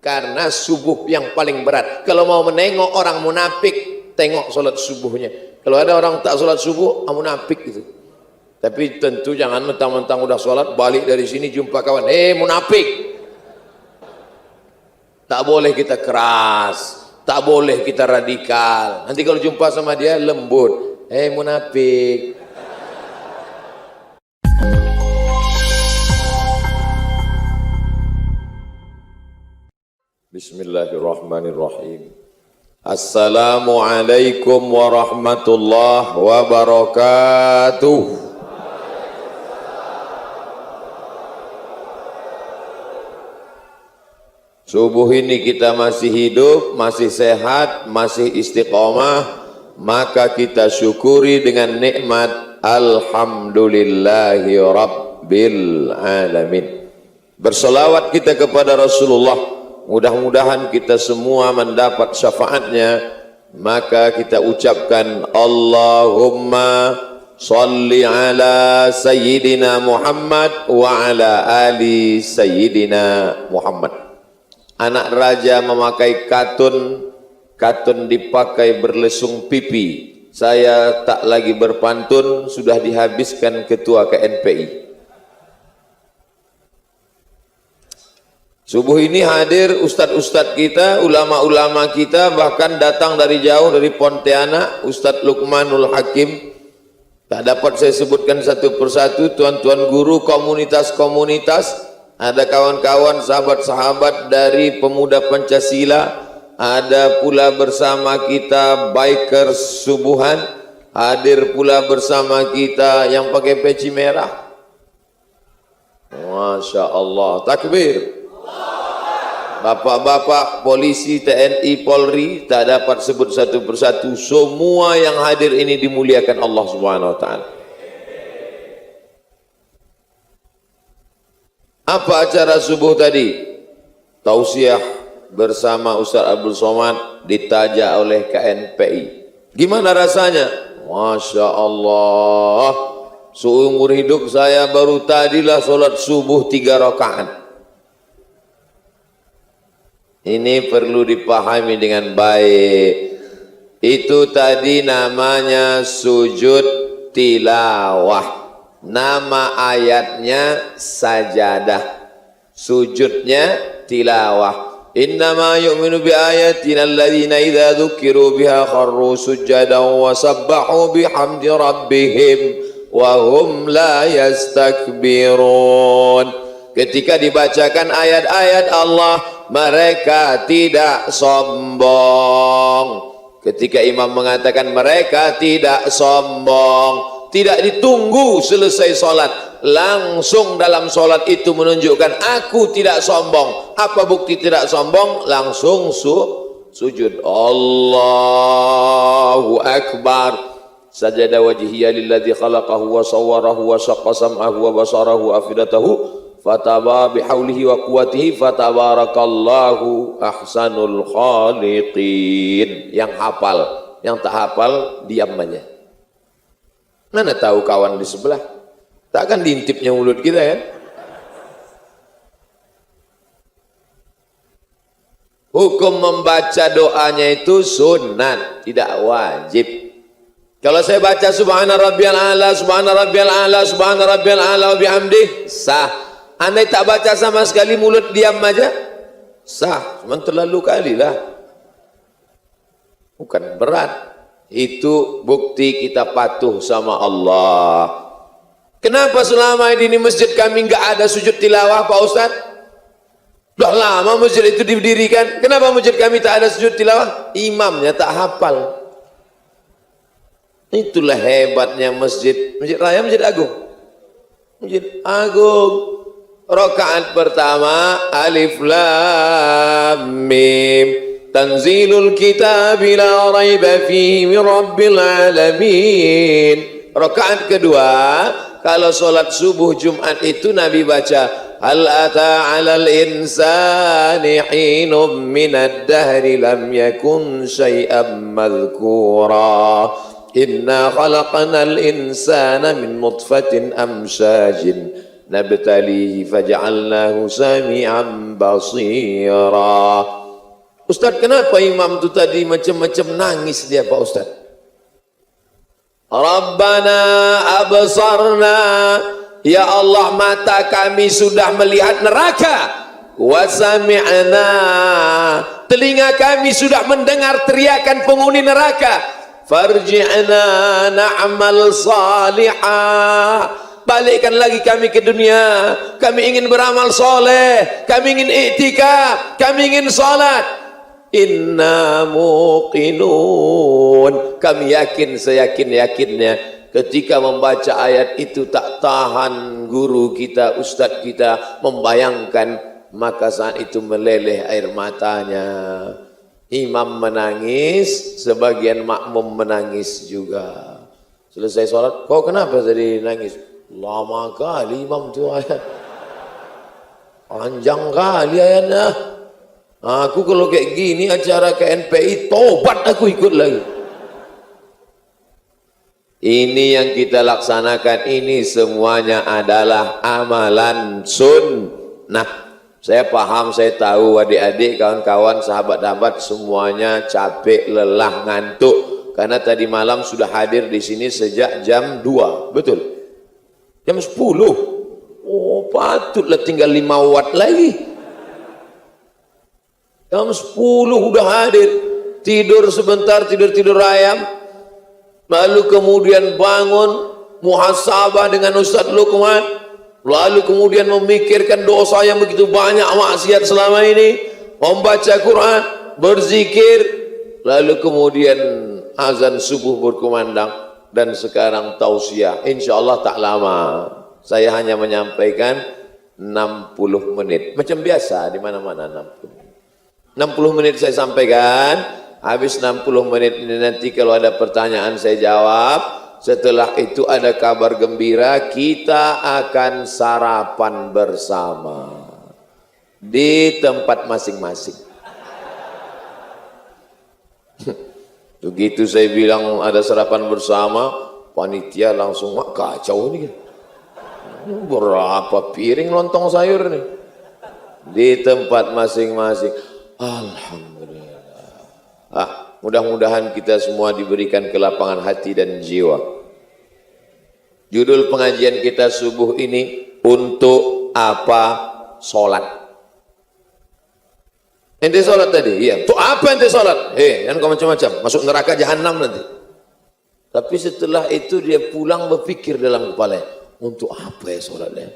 Karena subuh yang paling berat. Kalau mau menengok orang munafik, tengok sholat subuhnya. Kalau ada orang tak sholat subuh, munafik itu. Tapi tentu jangan mentang-mentang udah sholat, balik dari sini jumpa kawan, munafik. Tak boleh kita keras, tak boleh kita radikal. Nanti kalau jumpa sama dia lembut, munafik. Bismillahirrahmanirrahim. Assalamualaikum warahmatullahi wabarakatuh. Subuh ini kita masih hidup, masih sehat, masih istiqomah, maka kita syukuri dengan nikmat alhamdulillahi rabbil alamin. Berselawat kita kepada Rasulullah, mudah-mudahan kita semua mendapat syafaatnya. Maka kita ucapkan Allahumma salli ala Sayyidina Muhammad wa ala ali Sayyidina Muhammad. Anak raja memakai katun, katun dipakai berlesung pipi. Saya tak lagi berpantun, sudah dihabiskan ketua KNPI. Subuh ini hadir ustadz-ustadz kita, ulama-ulama kita, bahkan datang dari jauh dari Pontianak, Ustadz Luqmanul Hakim. Tak dapat saya sebutkan satu persatu, tuan-tuan guru, komunitas-komunitas, ada kawan-kawan, sahabat-sahabat dari pemuda Pancasila, ada pula bersama kita bikers subuhan, hadir pula bersama kita yang pakai peci merah. Masya Allah, takbir. Bapak-bapak polisi, TNI, Polri, tak dapat sebut satu persatu. Semua yang hadir ini dimuliakan Allah Subhanahu wa taala. Apa acara subuh tadi? Tausiah bersama Ustaz Abdul Somad ditaja oleh KNPI. Gimana rasanya? Masya Allah. Seumur hidup saya baru tadilah solat subuh 3 rakaat. Ini perlu dipahami dengan baik. Itu tadi namanya sujud tilawah. Nama ayatnya sajadah. Sujudnya tilawah. Innama yu'minu bi ayatina alladhina idza dzukiru biha kharru sujadan wa sabbahu bihamdi rabbihim wa hum la yastakbirun. Ketika dibacakan ayat-ayat Allah, mereka tidak sombong. Ketika imam mengatakan mereka tidak sombong, tidak ditunggu selesai solat, langsung dalam solat itu menunjukkan aku tidak sombong. Apa bukti tidak sombong? Langsung sujud. Allahu Akbar. Sajada wajhiya lilladzi khalaqahu wa sawwarahu wa syaqqa sam'ahu wa basarahu afidatahu fataba bihaulihi wa quwwatihi fatabarakallahu ahsanul khaliqin. Yang hafal, yang tak hafal diam aja. Mana tahu kawan di sebelah, takkan diintipnya mulut kita kan? Hukum membaca doanya itu sunat, tidak wajib. Kalau saya baca subhana rabbiyal a'la, subhana rabbiyal a'la, subhana rabbiyal a'la wa bihamdih, sah. Andai tak baca sama sekali, mulut diam aja, sah. Cuma terlalu kali lah, bukan berat. Itu bukti kita patuh sama Allah. Kenapa selama ini masjid kami enggak ada sujud tilawah, Pak Ustaz? Dah lama masjid itu didirikan, kenapa masjid kami tak ada sujud tilawah? Imamnya tak hafal. Itulah hebatnya masjid. Masjid Raya, Masjid Agung. Masjid Agung. Rakaat pertama alif lam mim tanzilul kitab la raiba fihi min rabbil alamin. Rakaat kedua, kalau solat subuh Jumat itu Nabi baca hal ata 'alal insani hinum minad dahri lam yakun syai'an madhkura. Inna khalaqnal insana min nutfatin amsyajin nabtalihi faj'alnahu sami'an basira. Ustaz, kenapa imam itu tadi macam-macam nangis dia Pak Ustaz? Rabbana absarna, ya Allah, mata kami sudah melihat neraka. Wa sami'na, telinga kami sudah mendengar teriakan penghuni neraka. Farji'na na'mal salihah, balikkan lagi kami ke dunia, kami ingin beramal soleh, kami ingin iktikaf, kami ingin salat. Inna muqinun, kami yakin seyakin-yakinnya ketika membaca ayat itu tak tahan guru kita, ustadz kita membayangkan, maka saat itu meleleh air matanya. Imam menangis, sebagian makmum menangis juga. Selesai sholat, kau kenapa tadi nangis? Lama kali imam tu ayat, panjang kali ayatnya. Aku kalau kayak gini acara KNPI, tobat aku ikut lagi. Ini yang kita laksanakan, ini semuanya adalah amalan sunnah. Saya paham, saya tahu adik-adik, kawan-kawan, sahabat-sahabat semuanya capek, lelah, ngantuk. Karena tadi malam sudah hadir di sini sejak jam 2, betul? Jam 10. Oh, patutlah tinggal 5 watt lagi. Jam 10 udah hadir, tidur sebentar, tidur ayam, lalu kemudian bangun, muhasabah dengan Ustaz Luqman, lalu kemudian memikirkan dosa yang begitu banyak, maksiat selama ini, membaca Quran, berzikir, lalu kemudian azan subuh berkumandang, dan sekarang tausiah. Insya Allah tak lama, saya hanya menyampaikan 60 menit, macam biasa di mana-mana 60 menit saya sampaikan. Habis 60 menit ini nanti kalau ada pertanyaan saya jawab. Setelah itu ada kabar gembira, kita akan sarapan bersama di tempat masing-masing. Begitu saya bilang ada sarapan bersama, panitia langsung, wah kacau ini. Berapa piring lontong sayur nih di tempat masing-masing. Alhamdulillah. Mudah-mudahan kita semua diberikan kelapangan hati dan jiwa. Judul pengajian kita subuh ini, untuk apa sholat? Ente sholat tadi? Iya. Untuk apa ente sholat? Jangan kau macam-macam, masuk neraka jahanam nanti. Tapi setelah itu dia pulang berpikir dalam kepala, untuk apa ya sholatnya?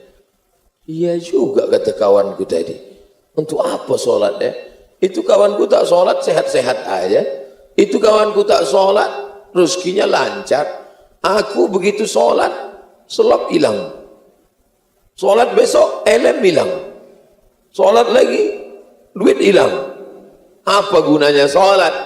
Iya juga kata kawanku tadi, untuk apa sholatnya? Itu kawanku tak sholat sehat-sehat aja. Itu kawanku tak sholat rezekinya lancar. Aku begitu sholat selop hilang. Sholat besok elem hilang. Sholat lagi duit hilang. Apa gunanya sholat?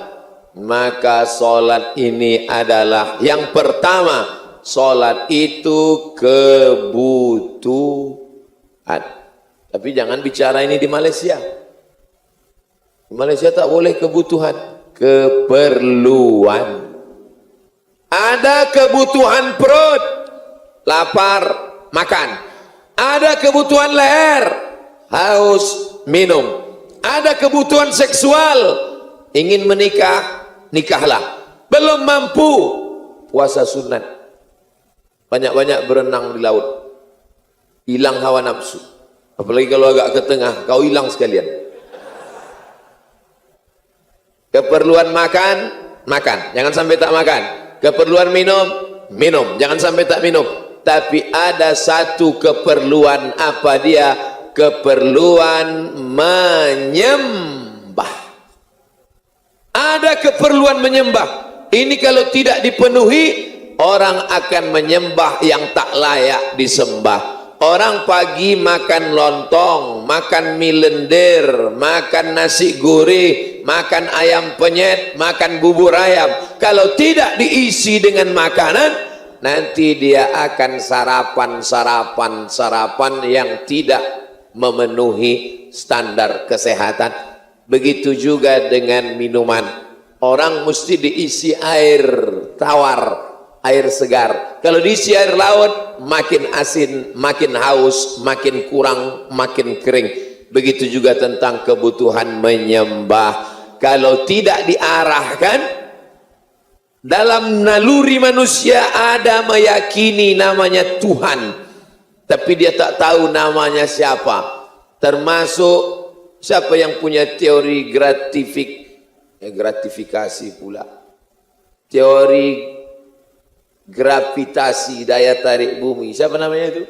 Maka sholat ini adalah yang pertama. Sholat itu kebutuhan. Tapi jangan bicara ini di Malaysia. Malaysia tak boleh kebutuhan, keperluan. Ada kebutuhan perut, lapar, makan. Ada kebutuhan leher, haus, minum. Ada kebutuhan seksual, ingin menikah, nikahlah. Belum mampu, puasa sunat. Banyak-banyak berenang di laut, hilang hawa nafsu. Apalagi kalau agak ke tengah, kau hilang sekalian. Keperluan makan, makan, jangan sampai tak makan. Keperluan minum, minum, jangan sampai tak minum. Tapi ada satu keperluan, apa dia? Keperluan menyembah. Ada keperluan menyembah. Ini kalau tidak dipenuhi, orang akan menyembah yang tak layak disembah. Orang pagi makan lontong, makan mie lendir, makan nasi gurih, makan ayam penyet, makan bubur ayam. Kalau tidak diisi dengan makanan, nanti dia akan sarapan yang tidak memenuhi standar kesehatan. Begitu juga dengan minuman. Orang mesti diisi air tawar, air segar. Kalau diisi air laut, makin asin, makin haus, makin kurang, makin kering. Begitu juga tentang kebutuhan menyembah. Kalau tidak diarahkan, dalam naluri manusia ada meyakini namanya Tuhan, tapi dia tak tahu namanya siapa. Termasuk siapa yang punya teori gratifikasi pula, teori gravitasi, daya tarik bumi, siapa namanya itu?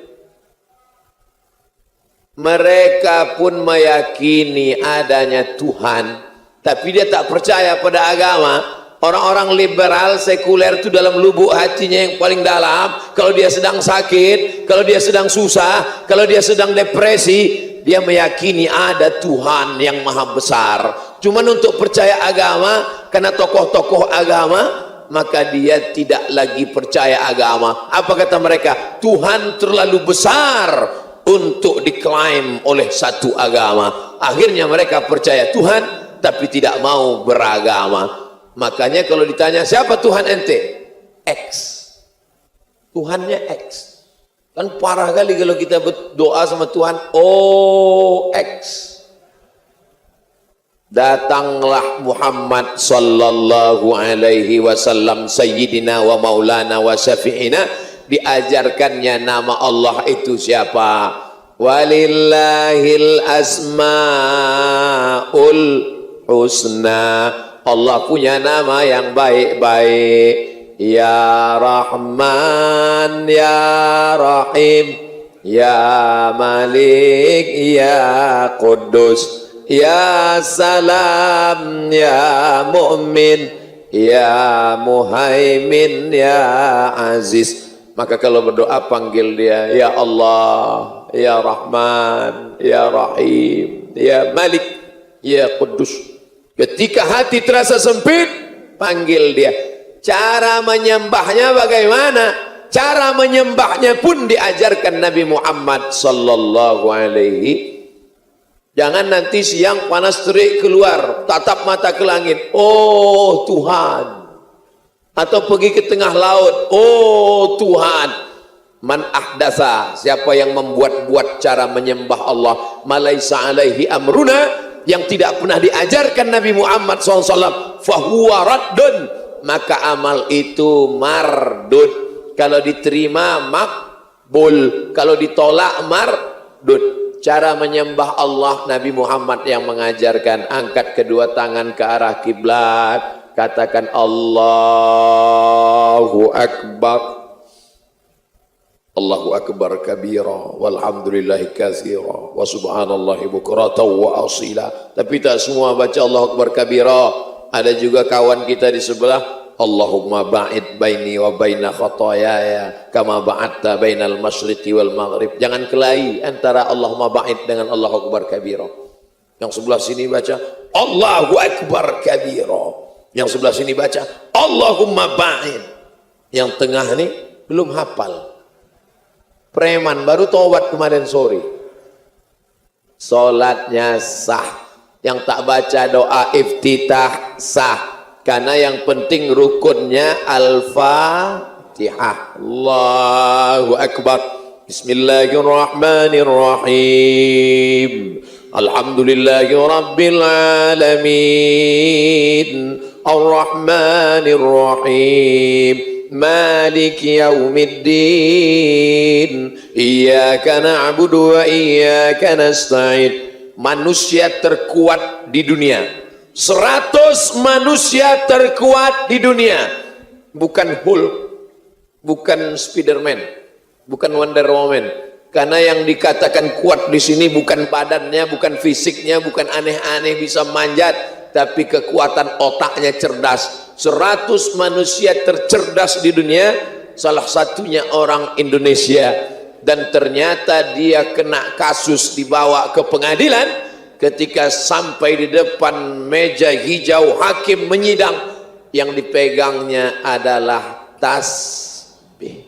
Mereka pun meyakini adanya Tuhan, tapi dia tak percaya pada agama. Orang-orang liberal sekuler itu dalam lubuk hatinya yang paling dalam, kalau dia sedang sakit, kalau dia sedang susah, kalau dia sedang depresi, dia meyakini ada Tuhan yang maha besar. Cuman untuk percaya agama, karena tokoh-tokoh agama, maka dia tidak lagi percaya agama. Apa kata mereka? Tuhan terlalu besar untuk diklaim oleh satu agama. Akhirnya mereka percaya Tuhan tapi tidak mau beragama. Makanya kalau ditanya siapa Tuhan ente? X. Tuhannya X. Kan parah kali kalau kita berdoa sama Tuhan, oh X. Datanglah Muhammad sallallahu alaihi wasallam, sayyidina wa maulana wa syafi'ina, diajarkannya nama Allah itu siapa? Walillahil asmaul husna. Allah punya nama yang baik-baik. Ya Rahman, Ya Rahim, Ya Malik, Ya Quddus, Ya Salam, Ya Mu'min, Ya Muhaimin, Ya Aziz. Maka kalau berdoa panggil dia, Ya Allah, Ya Rahman, Ya Rahim, Ya Malik, Ya Quddus. Ketika hati terasa sempit, panggil dia. Cara menyembahnya bagaimana? Cara menyembahnya pun diajarkan Nabi Muhammad sallallahu alaihi. Jangan nanti siang panas terik keluar, tatap mata ke langit, oh Tuhan. Atau pergi ke tengah laut, oh Tuhan. Man ahdasa, siapa yang membuat-buat cara menyembah Allah, malaisa alaihi amruna, yang tidak pernah diajarkan Nabi Muhammad SAW, fahuwa raddun, maka amal itu mardud. Kalau diterima makbul, kalau ditolak mardud. Cara menyembah Allah Nabi Muhammad yang mengajarkan. Angkat kedua tangan ke arah kiblat, katakan Allahu Akbar. Allahu Akbar kabira walhamdulillahi katsira wa subhanallahi bukratan wa asila. Tapi tak semua baca Allahu Akbar kabira. Ada juga kawan kita di sebelah, Allahumma ba'id baini wa baina khotoyaya kama ba'adta bainal masyriqi wal maghrib. Jangan kelahi antara Allahumma ba'id dengan Allahu Akbar kabira. Yang sebelah sini baca Allahu Akbar kabira, yang sebelah sini baca Allahumma ba'id. Yang tengah ini belum hafal, preman baru tobat kemarin sore, solatnya sah. Yang tak baca doa iftitah sah, karena yang penting rukunnya Al-Fatihah. Allahu Akbar. Bismillahirrahmanirrahim. Alhamdulillahi Rabbil Alamin. Ar-Rahmanirrahim. Maliki yaumiddin. Iyyaka na'budu wa iyyaka nasta'in. Manusia terkuat di dunia, 100 manusia terkuat di dunia, bukan Hulk, bukan Spiderman, bukan Wonder Woman. Karena yang dikatakan kuat di sini bukan badannya, bukan fisiknya, bukan aneh-aneh bisa manjat, tapi kekuatan otaknya cerdas. 100 manusia tercerdas di dunia, salah satunya orang Indonesia. Dan ternyata dia kena kasus, dibawa ke pengadilan. Ketika sampai di depan meja hijau hakim menyidang, yang dipegangnya adalah tasbih.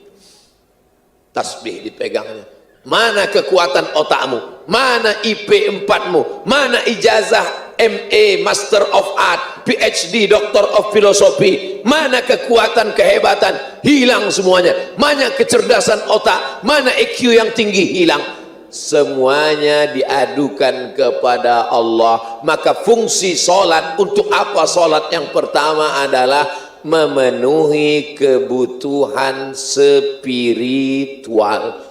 Tasbih dipegangnya. Mana kekuatan otakmu? Mana IP 4-mu? Mana ijazah MA, Master of Art, PhD, Doctor of Philosophy. Mana kekuatan, kehebatan? Hilang semuanya. Mana kecerdasan otak? Mana IQ yang tinggi? Hilang. Semuanya diadukan kepada Allah. Maka fungsi solat, untuk apa solat? Yang pertama adalah memenuhi kebutuhan spiritual.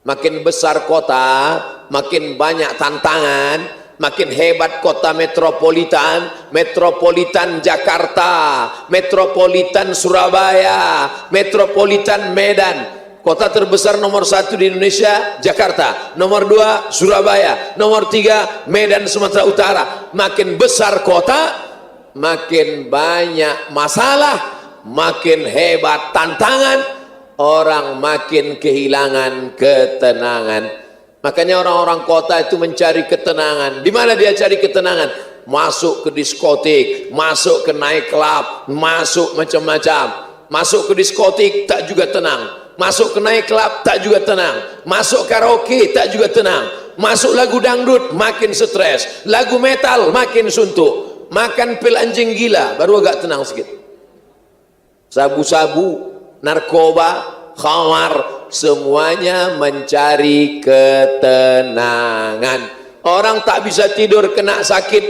Makin besar kota, makin banyak tantangan, makin hebat kota metropolitan, metropolitan Jakarta, metropolitan Surabaya, metropolitan Medan. Kota terbesar nomor 1 di Indonesia, Jakarta. Nomor 2, Surabaya. Nomor 3, Medan, Sumatera Utara. Makin besar kota, makin banyak masalah, makin hebat tantangan, orang makin kehilangan ketenangan. Makanya orang-orang kota itu mencari ketenangan. Di mana dia cari ketenangan? Masuk ke diskotik, masuk ke night club, masuk macam-macam. Masuk ke diskotik tak juga tenang. Masuk ke night club tak juga tenang. Masuk karaoke tak juga tenang. Masuk lagu dangdut makin stres. Lagu metal makin suntuk. Makan pil anjing gila baru agak tenang sedikit. Sabu-sabu, narkoba, khamar, semuanya mencari ketenangan. Orang tak bisa tidur kena sakit.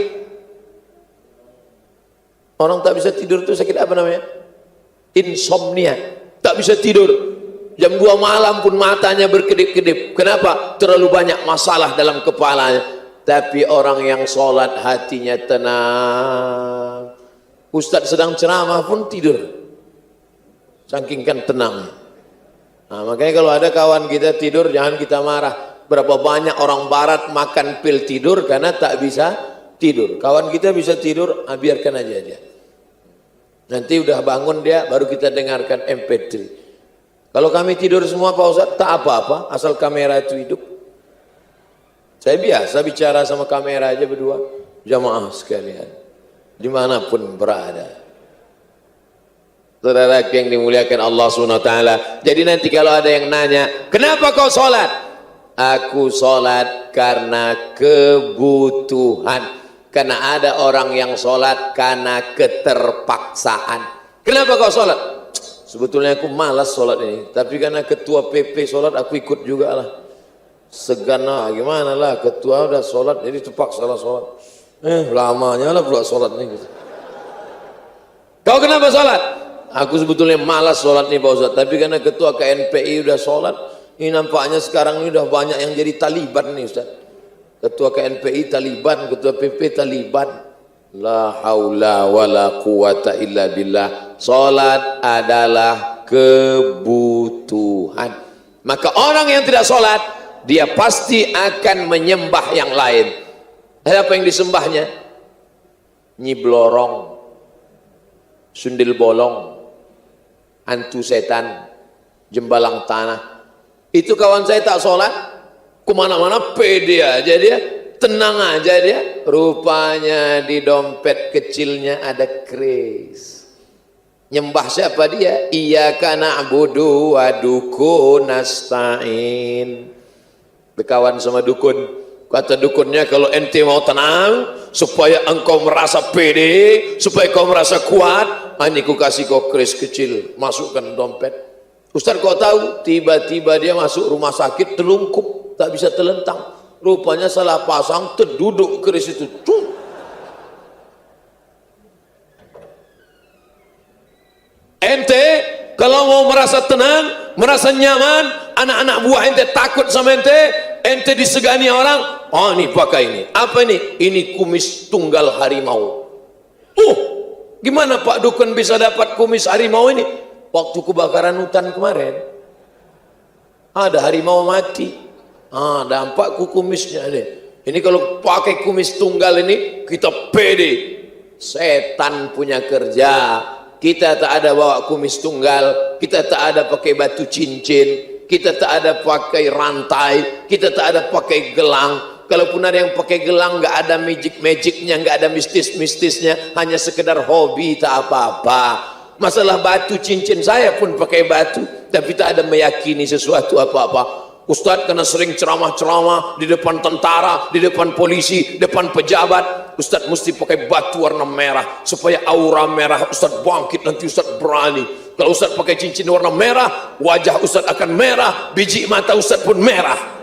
Orang tak bisa tidur itu sakit apa namanya? Insomnia. Tak bisa tidur. Jam 2 malam pun matanya berkedip-kedip. Kenapa? Terlalu banyak masalah dalam kepalanya. Tapi orang yang sholat hatinya tenang. Ustadz sedang ceramah pun tidur. Saking kan tenang. Nah, makanya kalau ada kawan kita tidur jangan kita marah. Berapa banyak orang barat makan pil tidur karena tak bisa tidur. Kawan kita bisa tidur, biarkan aja dia. Nanti udah bangun dia baru kita dengarkan MP3. Kalau kami tidur semua Pak Ustadz, tak apa-apa, asal kamera itu hidup. Saya biasa bicara sama kamera aja berdua, jamaah sekalian, dimanapun berada. Saudara yang dimuliakan Allah SWT. Jadi nanti kalau ada yang nanya, kenapa kau sholat? Aku sholat karena kebutuhan. Karena ada orang yang sholat karena keterpaksaan. Kenapa kau sholat? Sebetulnya aku malas sholat ini, tapi karena ketua PP sholat aku ikut juga lah. Segan lah, gimana lah, ketua udah sholat jadi terpaksa lah sholat. Lamanya lah pula sholat nih. Kau kenapa sholat? Aku sebetulnya malas sholat nih Pak Ustaz, tapi karena ketua KNPI udah sholat, ini nampaknya sekarang ini udah banyak yang jadi Taliban nih Ustaz. Ketua KNPI Taliban, ketua PP Taliban. La haula wa la quwata illa billah. Salat adalah kebutuhan. Maka orang yang tidak salat, dia pasti akan menyembah yang lain. Apa yang disembahnya? Nyi Blorong, sundil bolong, hantu setan, jembalang tanah. Itu kawan saya tak salat, kemana-mana pede aja dia. Tenang aja dia, rupanya di dompet kecilnya ada kris. Nyembah siapa dia? Iyyaka na'budu wa dukun nasta'in. Berkawan sama dukun. Kata dukunnya, kalau ente mau tenang, supaya engkau merasa pede, supaya kau merasa kuat, ini ku kasih kau kris kecil, masukkan dompet. Ustaz kau tahu, tiba-tiba dia masuk rumah sakit, telungkup, tak bisa telentang. Rupanya salah pasang, terduduk keris itu. Ente kalau mau merasa tenang, merasa nyaman, anak-anak buah ente takut sama ente disegani orang. Oh ini pakai ini. Apa ini? Ini kumis tunggal harimau. Gimana Pak Dukun bisa dapat kumis harimau ini? Waktu kebakaran hutan kemarin, ada harimau mati. Dampak kumisnya nih. Ini kalau pakai kumis tunggal ini kita pede. Setan punya kerja. Kita tak ada bawa kumis tunggal, kita tak ada pakai batu cincin, kita tak ada pakai rantai, kita tak ada pakai gelang. Kalaupun ada yang pakai gelang, nggak ada magic-magicnya, nggak ada mistis-mistisnya, hanya sekedar hobi, tak apa-apa. Masalah batu cincin saya pun pakai batu, tapi tak ada meyakini sesuatu apa-apa. Ustadz karena sering ceramah-ceramah di depan tentara, di depan polisi, depan pejabat, Ustadz mesti pakai batu warna merah supaya aura merah Ustadz bangkit, nanti Ustadz berani. Kalau Ustadz pakai cincin warna merah, wajah Ustadz akan merah, biji mata Ustadz pun merah.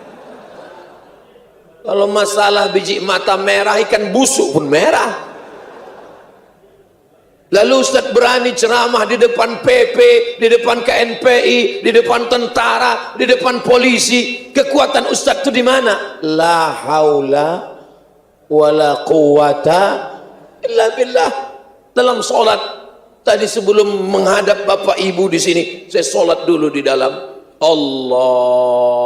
Kalau masalah biji mata merah, ikan busuk pun merah. Lalu Ustadz berani ceramah di depan PP, di depan KNPI, di depan tentara, di depan polisi. Kekuatan Ustadz itu di mana? La haula wala quwata illa billah. Dalam sholat tadi sebelum menghadap Bapak Ibu di sini, saya sholat dulu di dalam. Allahu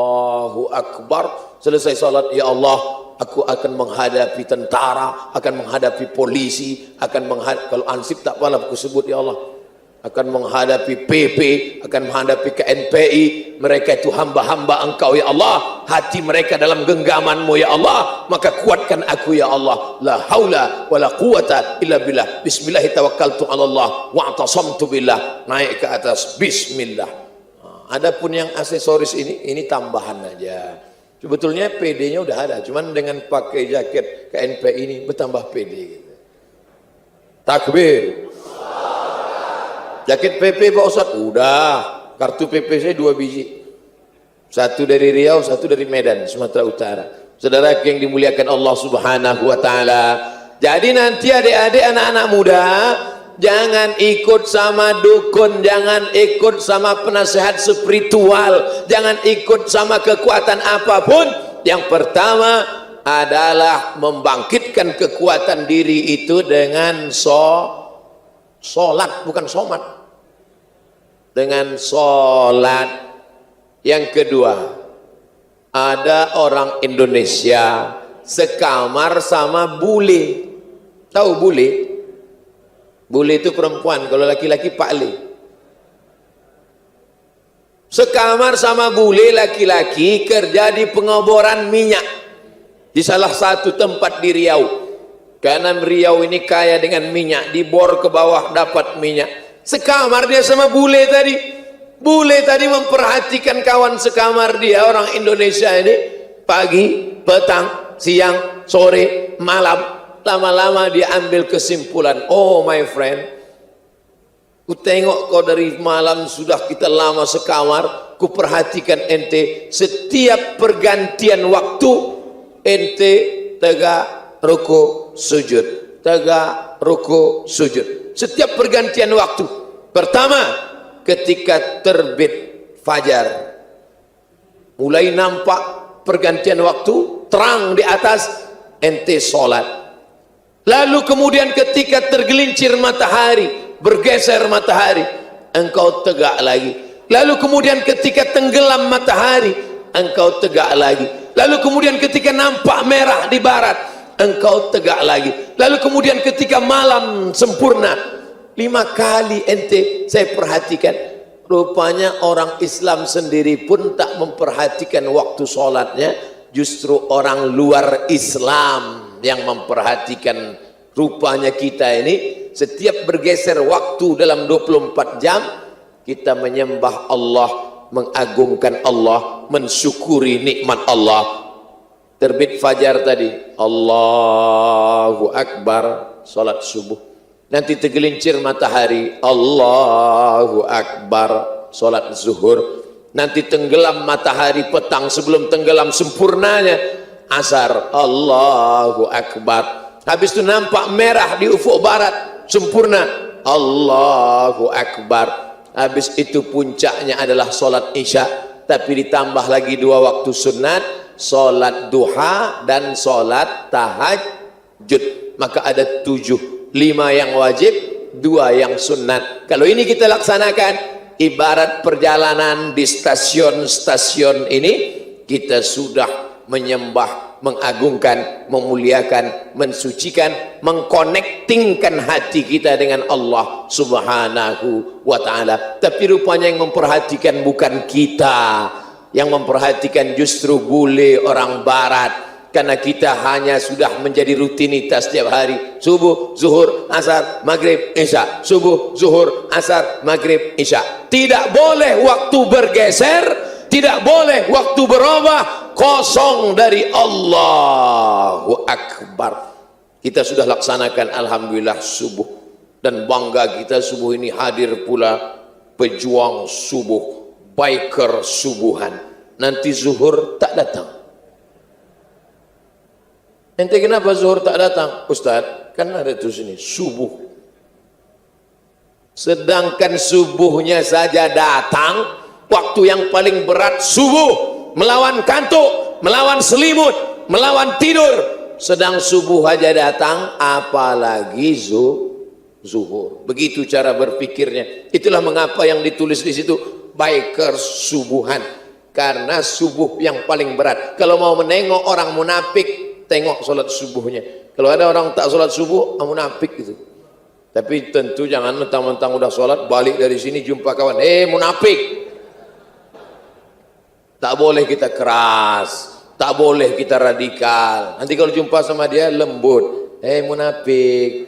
Akbar. Selesai sholat, ya Allah, aku akan menghadapi tentara, akan menghadapi polisi, akan menghadapi, kalau ansip tak apalah aku sebut ya Allah, akan menghadapi PP, akan menghadapi KNPI. Mereka itu hamba-hamba Engkau ya Allah, hati mereka dalam genggaman-Mu ya Allah, maka kuatkan aku ya Allah. La haula wala quwata illa billah. Bismillah tawakkaltu ala Allah wa'tasamtu billah. Naik ke atas bismillah. Adapun yang aksesoris ini tambahan aja. Sebetulnya PD-nya udah ada, cuman dengan pakai jaket KNPI ini bertambah PD gitu. Takbir. Jaket PP Pak Ustadz, udah. Kartu PP saya 2 biji. 1 dari Riau, 1 dari Medan, Sumatera Utara. Saudara yang dimuliakan Allah Subhanahu wa taala. Jadi nanti adik-adik anak-anak muda, jangan ikut sama dukun, jangan ikut sama penasehat spiritual, jangan ikut sama kekuatan apapun. Yang pertama adalah membangkitkan kekuatan diri itu dengan sholat, bukan somat, dengan sholat. Yang kedua, ada orang Indonesia sekamar sama bule. Tahu bule? Bule itu perempuan, kalau laki-laki Pak Le. Sekamar sama bule laki-laki kerja di pengoboran minyak di salah satu tempat di Riau. Karena Riau ini kaya dengan minyak, dibor ke bawah dapat minyak. Sekamar dia sama bule tadi. Bule tadi memperhatikan kawan sekamar dia, orang Indonesia ini, pagi, petang, siang, sore, malam. Lama-lama dia ambil kesimpulan, oh my friend, ku tengok kau dari malam sudah kita lama sekamar, ku perhatikan ente, setiap pergantian waktu ente tegak ruku sujud, tegak ruku sujud, setiap pergantian waktu. Pertama, ketika terbit fajar, mulai nampak pergantian waktu, terang di atas, ente sholat. Lalu kemudian ketika tergelincir matahari, bergeser matahari, engkau tegak lagi. Lalu kemudian ketika tenggelam matahari, engkau tegak lagi. Lalu kemudian ketika nampak merah di barat, engkau tegak lagi. Lalu kemudian ketika malam sempurna, 5 kali ente saya perhatikan. Rupanya orang Islam sendiri pun tak memperhatikan waktu sholatnya, justru orang luar Islam yang memperhatikan. Rupanya kita ini setiap bergeser waktu dalam 24 jam kita menyembah Allah, mengagungkan Allah, mensyukuri nikmat Allah. Terbit fajar tadi, Allahu Akbar, salat subuh. Nanti tergelincir matahari, Allahu Akbar, salat zuhur. Nanti tenggelam matahari petang, sebelum tenggelam sempurnanya asar, Allahu Akbar. Habis itu nampak merah di ufuk barat, sempurna, Allahu Akbar. Habis itu puncaknya adalah solat isya, tapi ditambah lagi 2 waktu sunat, solat duha dan solat tahajud. Maka ada 7, 5 yang wajib, 2 yang sunat. Kalau ini kita laksanakan, ibarat perjalanan di stasiun-stasiun ini, kita sudah menyembah, mengagungkan, memuliakan, mensucikan, mengkonektingkan hati kita dengan Allah Subhanahu wa ta'ala. Tapi rupanya yang memperhatikan bukan kita, yang memperhatikan justru bule orang barat. Karena kita hanya sudah menjadi rutinitas setiap hari, subuh, zuhur, asar, maghrib, isya, subuh, zuhur, asar, maghrib, isya. Tidak boleh waktu bergeser Tidak boleh waktu berubah kosong dari Allahu Akbar. Kita sudah laksanakan alhamdulillah subuh, dan bangga kita subuh ini hadir pula pejuang subuh, biker subuhan. Nanti zuhur tak datang. Ente kenapa zuhur tak datang? Ustaz, kan ada tuh sini subuh. Sedangkan subuhnya saja datang, waktu yang paling berat subuh, melawan kantuk, melawan selimut, melawan tidur. Sedang subuh aja datang, apalagi zuhur. Begitu cara berpikirnya. Itulah mengapa yang ditulis di situ biker subuhan, karena subuh yang paling berat. Kalau mau menengok orang munafik, tengok sholat subuhnya. Kalau ada orang tak sholat subuh, munafik gitu. Tapi tentu jangan mentang-mentang udah sholat, balik dari sini jumpa kawan, munafik. Tak boleh kita keras, tak boleh kita radikal. Nanti kalau jumpa sama dia lembut, munafik.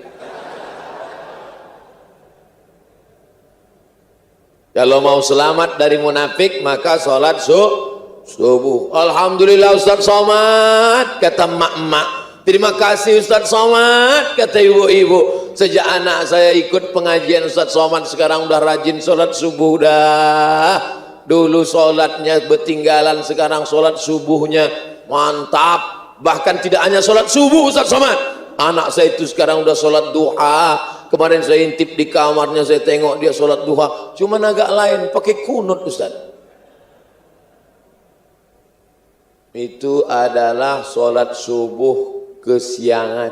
Kalau mau selamat dari munafik, maka sholat subuh. Alhamdulillah Ustaz Somad, kata mak-mak. Terima kasih Ustaz Somad, kata ibu-ibu. Sejak anak saya ikut pengajian Ustaz Somad, sekarang udah rajin sholat subuh dah. Dulu sholatnya bertinggalan, sekarang sholat subuhnya mantap. Bahkan tidak hanya sholat subuh Ustaz Somad, anak saya itu sekarang udah sholat duha. Kemarin saya intip di kamarnya, saya tengok dia sholat duha, cuman agak lain, pakai kunut Ustaz. Itu adalah sholat subuh kesiangan.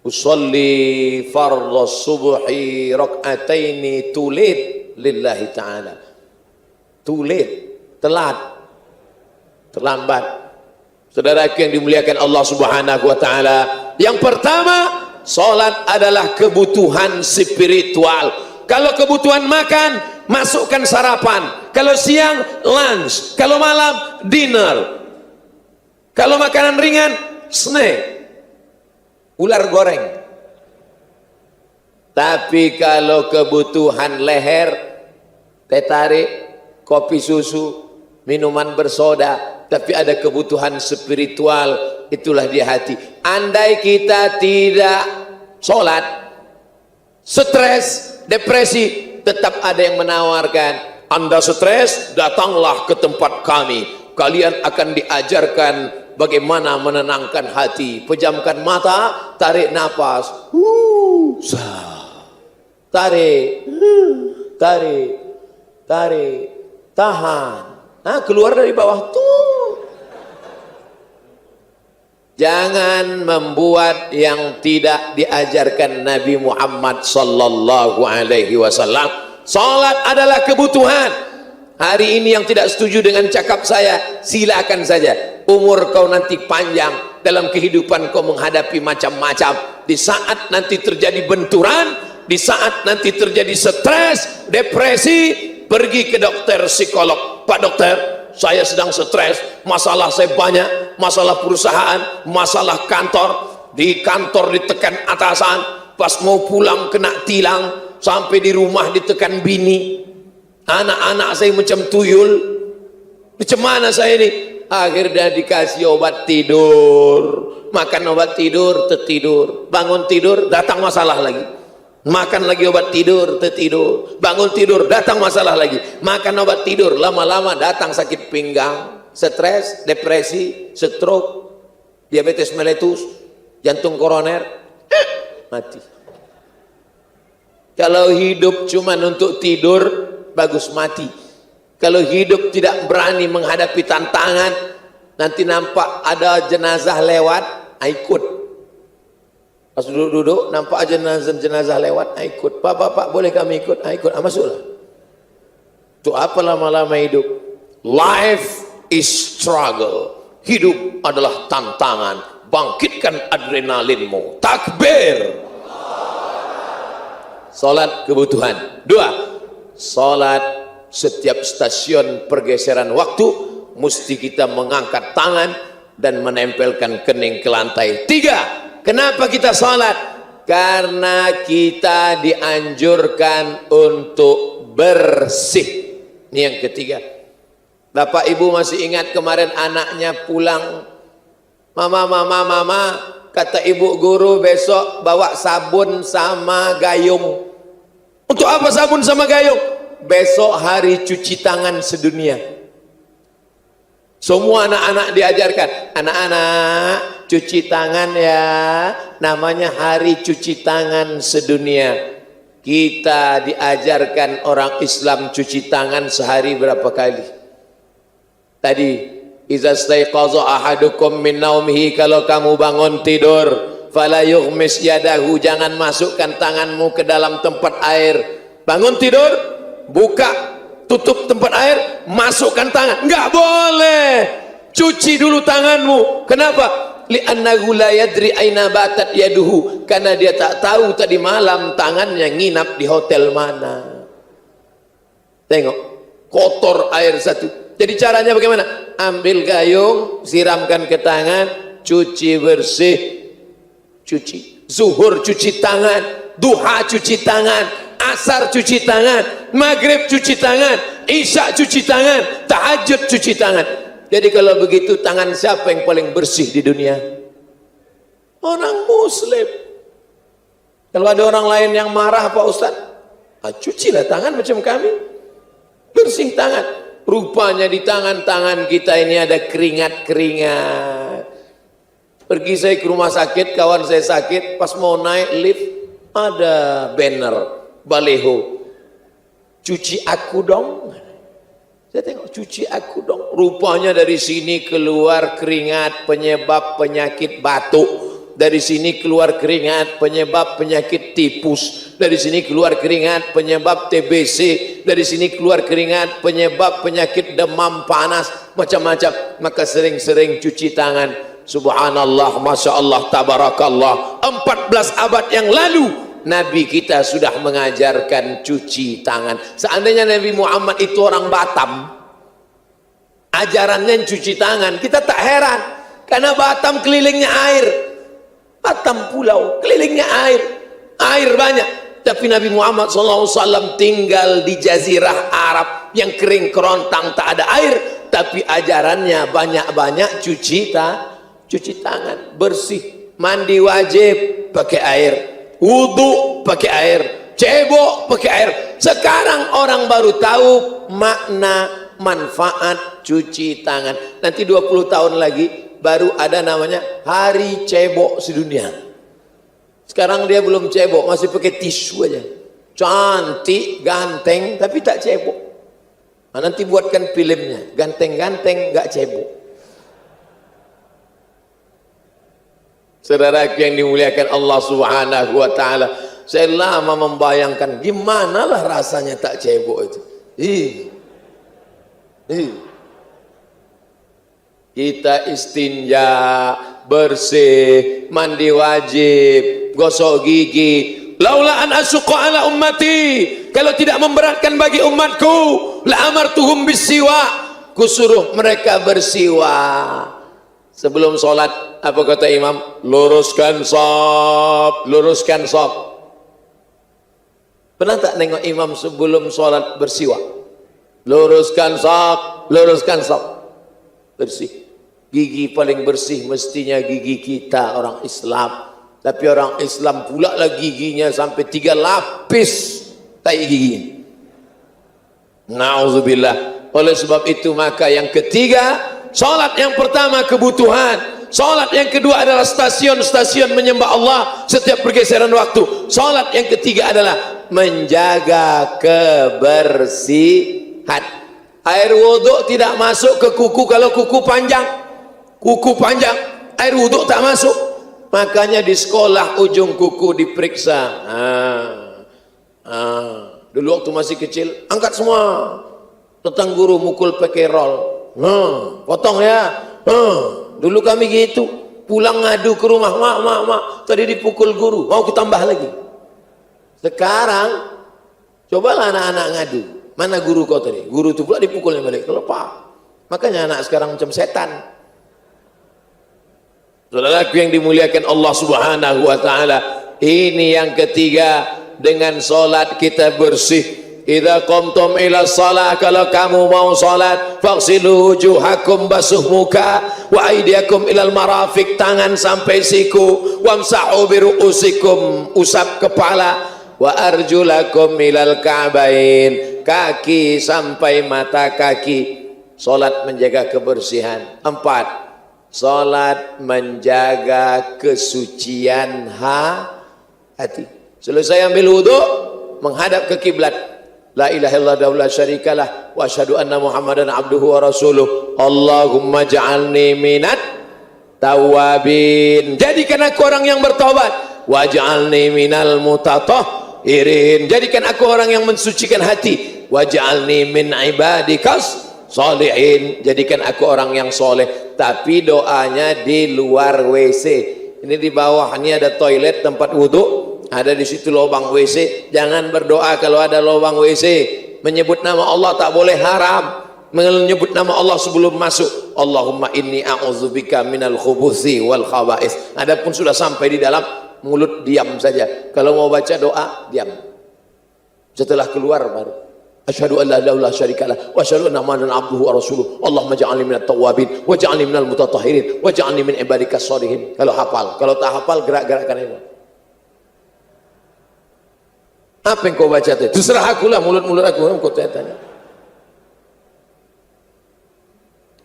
Usolli fardhu subhi rak'ataini tulid lillahi ta'ala. Tulid, telat, terlambat. Saudara yang dimuliakan Allah Subhanahu wa taala, yang pertama, salat adalah kebutuhan spiritual. Kalau kebutuhan makan, masukkan sarapan. Kalau siang, lunch. Kalau malam, dinner. Kalau makanan ringan, snack, ular goreng. Tapi kalau kebutuhan leher, teh tarik, kopi susu, minuman bersoda, tapi ada kebutuhan spiritual, itulah di hati. Andai kita tidak sholat, stres, depresi, tetap ada yang menawarkan. Anda stres, datanglah ke tempat kami. Kalian akan diajarkan bagaimana menenangkan hati. Pejamkan mata, tarik nafas, tarik, tarik, tarik, tahan. Keluar dari bawah tuh. Jangan membuat yang tidak diajarkan Nabi Muhammad sallallahu alaihi wasallam. Salat adalah kebutuhan. Hari ini yang tidak setuju dengan cakap saya, silakan saja. Umur kau nanti panjang, dalam kehidupan kau menghadapi macam-macam. Di saat nanti terjadi benturan, di saat nanti terjadi stres, depresi, pergi ke dokter psikolog. Pak dokter, saya sedang stres, masalah saya banyak, masalah perusahaan, masalah kantor. Di kantor ditekan atasan, pas mau pulang kena tilang, sampai di rumah ditekan bini. Anak-anak saya macam tuyul. Macam mana saya ini? Akhirnya dikasih obat tidur, makan obat tidur, tertidur. Bangun tidur, datang masalah lagi. Makan lagi obat tidur, tertidur. Bangun tidur, datang masalah lagi. Makan obat tidur, lama-lama datang sakit pinggang, stres, depresi, stroke, diabetes meletus, jantung koroner, mati. Kalau hidup cuma untuk tidur, bagus mati. Kalau hidup tidak berani menghadapi tantangan, nanti nampak ada jenazah lewat, ikut. Pas duduk-duduk, nampak jenazah lewat, ikut. Pak, boleh kami ikut? Ikut, masuklah. Itu apa lama-lama hidup? Life is struggle. Hidup adalah tantangan. Bangkitkan adrenalinmu. Takbir. Salat kebutuhan. 2, salat setiap stasiun pergeseran waktu mesti kita mengangkat tangan dan menempelkan kening ke lantai. 3, kenapa kita salat? Karena kita dianjurkan untuk bersih. Ini yang ketiga. Bapak ibu masih ingat kemarin anaknya pulang, mama, kata ibu guru besok bawa sabun sama gayung. Untuk apa sabun sama gayung? Besok hari cuci tangan sedunia. Semua anak-anak diajarkan, anak-anak cuci tangan ya, namanya hari cuci tangan sedunia. Kita diajarkan orang Islam cuci tangan sehari berapa kali? Tadi, iza staiqaza ahadukum min naumihi, kalau kamu bangun tidur, fala yughmis yadahu, jangan masukkan tanganmu ke dalam tempat air. Bangun tidur, buka, tutup tempat air, masukkan tangan. Enggak boleh. Cuci dulu tanganmu. Kenapa? Li'annahu la yadri aina batat yaduhu, karena dia tak tahu tadi malam tangannya nginap di hotel mana. Tengok, kotor air satu. Jadi caranya bagaimana? Ambil gayung, siramkan ke tangan, cuci bersih, cuci. Zuhur cuci tangan, duha cuci tangan, asar cuci tangan, maghrib cuci tangan, isya cuci tangan, tahajud cuci tangan. Jadi kalau begitu tangan siapa yang paling bersih di dunia? Orang Muslim. Kalau ada orang lain yang marah, Pak Ustaz, cucilah tangan macam kami, bersih tangan. Rupanya di tangan-tangan kita ini ada keringat-keringat. Pergi saya ke rumah sakit, kawan saya sakit, pas mau naik lift ada banner baleho, cuci aku dong. Saya tengok, cuci aku dong. Rupanya dari sini keluar keringat penyebab penyakit batuk. Dari sini keluar keringat penyebab penyakit tipus. Dari sini keluar keringat penyebab TBC. Dari sini keluar keringat penyebab penyakit demam panas, macam-macam. Maka sering-sering cuci tangan. Subhanallah, Masya Allah, Tabarakallah. 14 abad yang lalu Nabi kita sudah mengajarkan cuci tangan. Seandainya Nabi Muhammad itu orang Batam, ajarannya cuci tangan, kita tak heran. Karena Batam kelilingnya air. Batam pulau, kelilingnya air. Air banyak. Tapi Nabi Muhammad SAW tinggal di jazirah Arab yang kering kerontang, tak ada air. Tapi ajarannya banyak-banyak cuci tangan, bersih. Mandi wajib pakai air, wudu pakai air, cebok pakai air. Sekarang orang baru tahu makna manfaat cuci tangan. Nanti 20 tahun lagi baru ada namanya hari cebok sedunia. Sekarang dia belum cebok, masih pakai tisu aja. Cantik, ganteng, tapi tak cebok. Nah, nanti buatkan filmnya, ganteng-ganteng gak cebok. Saudara yang dimuliakan Allah Subhanahu wa taala, saya lama membayangkan gimana lah rasanya tak cebok itu. Kita istinja, bersih, mandi wajib, gosok gigi. Laula an asyqa ala ummati, kalau tidak memberatkan bagi umatku, la amartuhum bisiwa, kusuruh mereka bersiwa. Sebelum sholat, apa kata imam? Luruskan shaf, luruskan shaf. Pernah tak nengok imam sebelum sholat bersiwa? Luruskan shaf, luruskan shaf, bersih. Gigi paling bersih mestinya gigi kita orang Islam. Tapi orang Islam pula lah giginya sampai 3 lapis tai giginya. Na'udzubillah. Oleh sebab itu maka yang ketiga, salat yang pertama kebutuhan. Salat yang kedua adalah stasiun-stasiun menyembah Allah setiap pergeseran waktu. Salat yang ketiga adalah menjaga kebersihan. Air wuduk tidak masuk ke kuku kalau kuku panjang. Kuku panjang, air wuduk tak masuk. Makanya di sekolah ujung kuku diperiksa. Dulu waktu masih kecil, angkat semua. Tentang guru mukul pakai roll. Potong ya. Dulu kami gitu. Pulang ngadu ke rumah, mak, tadi dipukul guru, mau ditambah lagi. Sekarang, cobalah anak-anak ngadu. Mana guru kau tadi? Guru itu pula dipukulnya balik. Kalau Pak, makanya anak sekarang macam setan. Saudaraku yang dimuliakan Allah Subhanahu wa taala, ini yang ketiga, dengan salat kita bersih. idza qumtum ila shalah, kalau kamu mau salat, faghsilu wujuhakum, basuh muka, wa aydiyakum ilal marafiq, tangan sampai siku, wamsahu bi ru'usikum, usap kepala, wa arjulakum ilal ka'bain, kaki sampai mata kaki. Salat menjaga kebersihan. 4, salat menjaga kesucian hati. Selesai ambil wudu, menghadap ke kiblat. La ilaha illallah la syarikalah wa asyhadu anna Muhammadan abduhu wa rasuluh. Allahumma ja'alni minat tawabin. Jadikan aku orang yang bertaubat. Waj'alni minal mutatahhirin. Jadikan aku orang yang mensucikan hati. Waj'alni min ibadikas sholihin. Jadikan aku orang yang soleh. Tapi doanya di luar WC. Ini di bawah ini ada toilet tempat wudhu. Ada di situ lubang WC. Jangan berdoa kalau ada lubang WC. Menyebut nama Allah tak boleh, haram. Menyebut nama Allah sebelum masuk. Allahumma inni a'udzubika minal khubuthi wal khaba'is. Adapun sudah sampai di dalam mulut, diam saja. Kalau mau baca doa, diam. Setelah keluar baru asyhadu an la ilaha illallah syarikalah wa asyhadu anna Muhammadan abduhu wa rasuluh. Allahumma ja'alni minat tawwabin waj'alni minal mutatahhirin waj'alni min ibadikas sholihin. Kalau hafal, kalau tak hafal gerak-gerakkan itu. Apa yang kau baca tadi? Terserah aku lah, mulut-mulut aku. Kau tanya.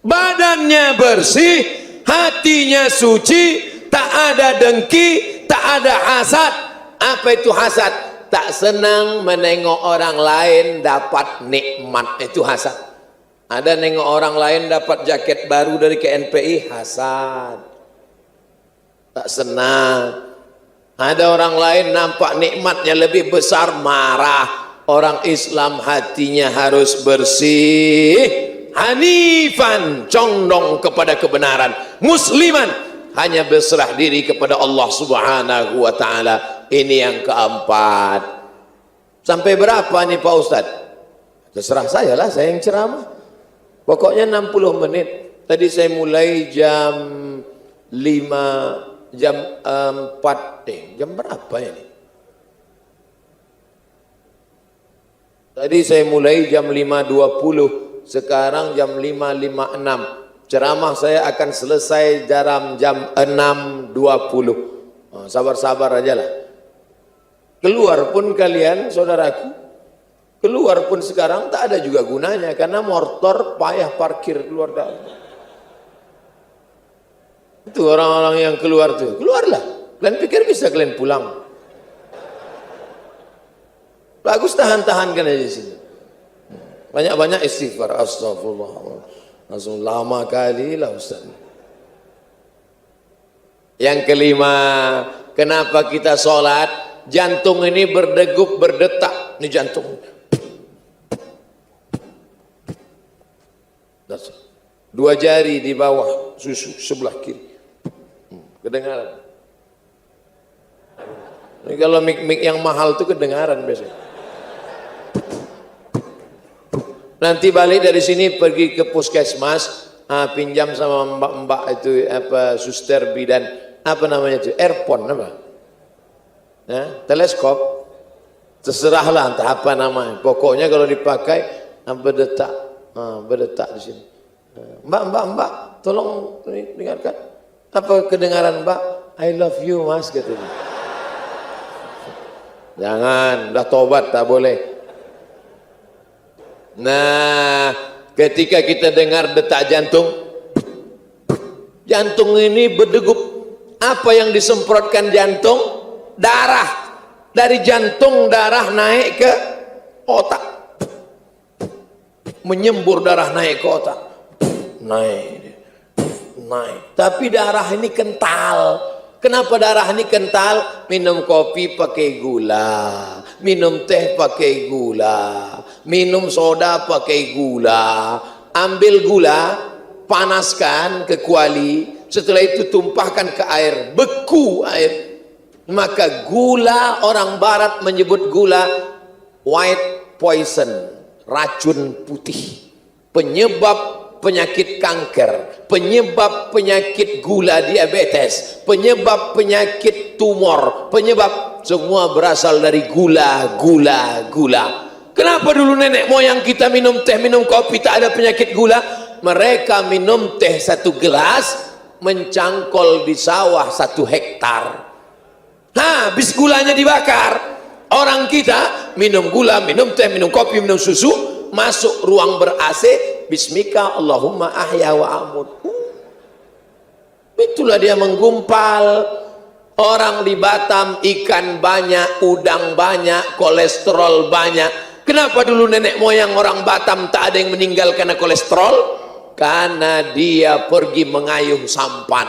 Badannya bersih, hatinya suci, tak ada dengki, tak ada hasad. Apa itu hasad? Tak senang menengok orang lain dapat nikmat, itu hasad. Ada nengok orang lain dapat jaket baru dari KNPI, hasad. Tak senang. Ada orang lain nampak nikmatnya lebih besar, marah. Orang Islam hatinya harus bersih, hanifan, condong kepada kebenaran, musliman, hanya berserah diri kepada Allah subhanahu wa ta'ala. Ini yang keempat. Sampai berapa nih Pak Ustadz? Terserah saya lah, saya yang ceramah. Pokoknya 60 menit. Tadi saya mulai jam 5, jam 4, jam berapa ini? Tadi saya mulai jam 5.20, sekarang jam 5.56. Ceramah saya akan selesai dalam jam 6.20. Sabar-sabar aja lah. Keluar pun kalian, saudaraku, keluar pun sekarang tak ada juga gunanya, karena motor payah parkir keluar dalam. Itu orang-orang yang keluar tuh, keluarlah. Kalian pikir bisa kalian pulang? Bagus, tahan-tahankan aja di sini. Banyak-banyak istighfar. Astagfirullah. Langsung lama kali lah Ustaz. Yang kelima, kenapa kita sholat? Jantung ini berdegup, berdetak. Ini jantung. Dua jari di bawah susu sebelah kiri. Kedengaran. Ini kalau mik-mik yang mahal itu kedengaran biasanya. Nanti balik dari sini pergi ke puskesmas, pinjam sama mbak-mbak itu apa, suster bidan, apa namanya itu, earphone apa? Ya, teleskop. Terserahlah entah apa namanya. Pokoknya kalau dipakai berdetak, berdetak di sini. Mbak, tolong dengarkan. Apa kedengaran Mbak? I love you Mas, katanya. Jangan, udah tobat tak boleh. Nah, ketika kita dengar detak jantung, jantung ini berdegup. Apa yang disemprotkan jantung? Darah. Dari jantung darah naik ke otak. Menyembur darah naik ke otak. Naik. Tapi darah ini kental. Kenapa darah ini kental? Minum kopi pakai gula, minum teh pakai gula, minum soda pakai gula. Ambil gula, panaskan ke kuali, setelah itu tumpahkan ke air, beku air. Maka gula, orang barat menyebut gula white poison, racun putih, penyebab penyakit kanker, penyebab penyakit gula diabetes, penyebab penyakit tumor, penyebab semua berasal dari gula. Kenapa dulu nenek moyang kita minum teh, minum kopi tak ada penyakit gula? Mereka minum teh 1 gelas mencangkol di sawah 1 hektar. Habis gulanya dibakar. Orang kita minum gula, minum teh, minum kopi, minum susu, masuk ruang ber-AC, bismika Allahumma ahya wa amut. Itulah dia menggumpal. Orang di Batam ikan banyak, udang banyak, kolesterol banyak. Kenapa dulu nenek moyang orang Batam tak ada yang meninggal karena kolesterol? Karena dia pergi mengayuh sampan,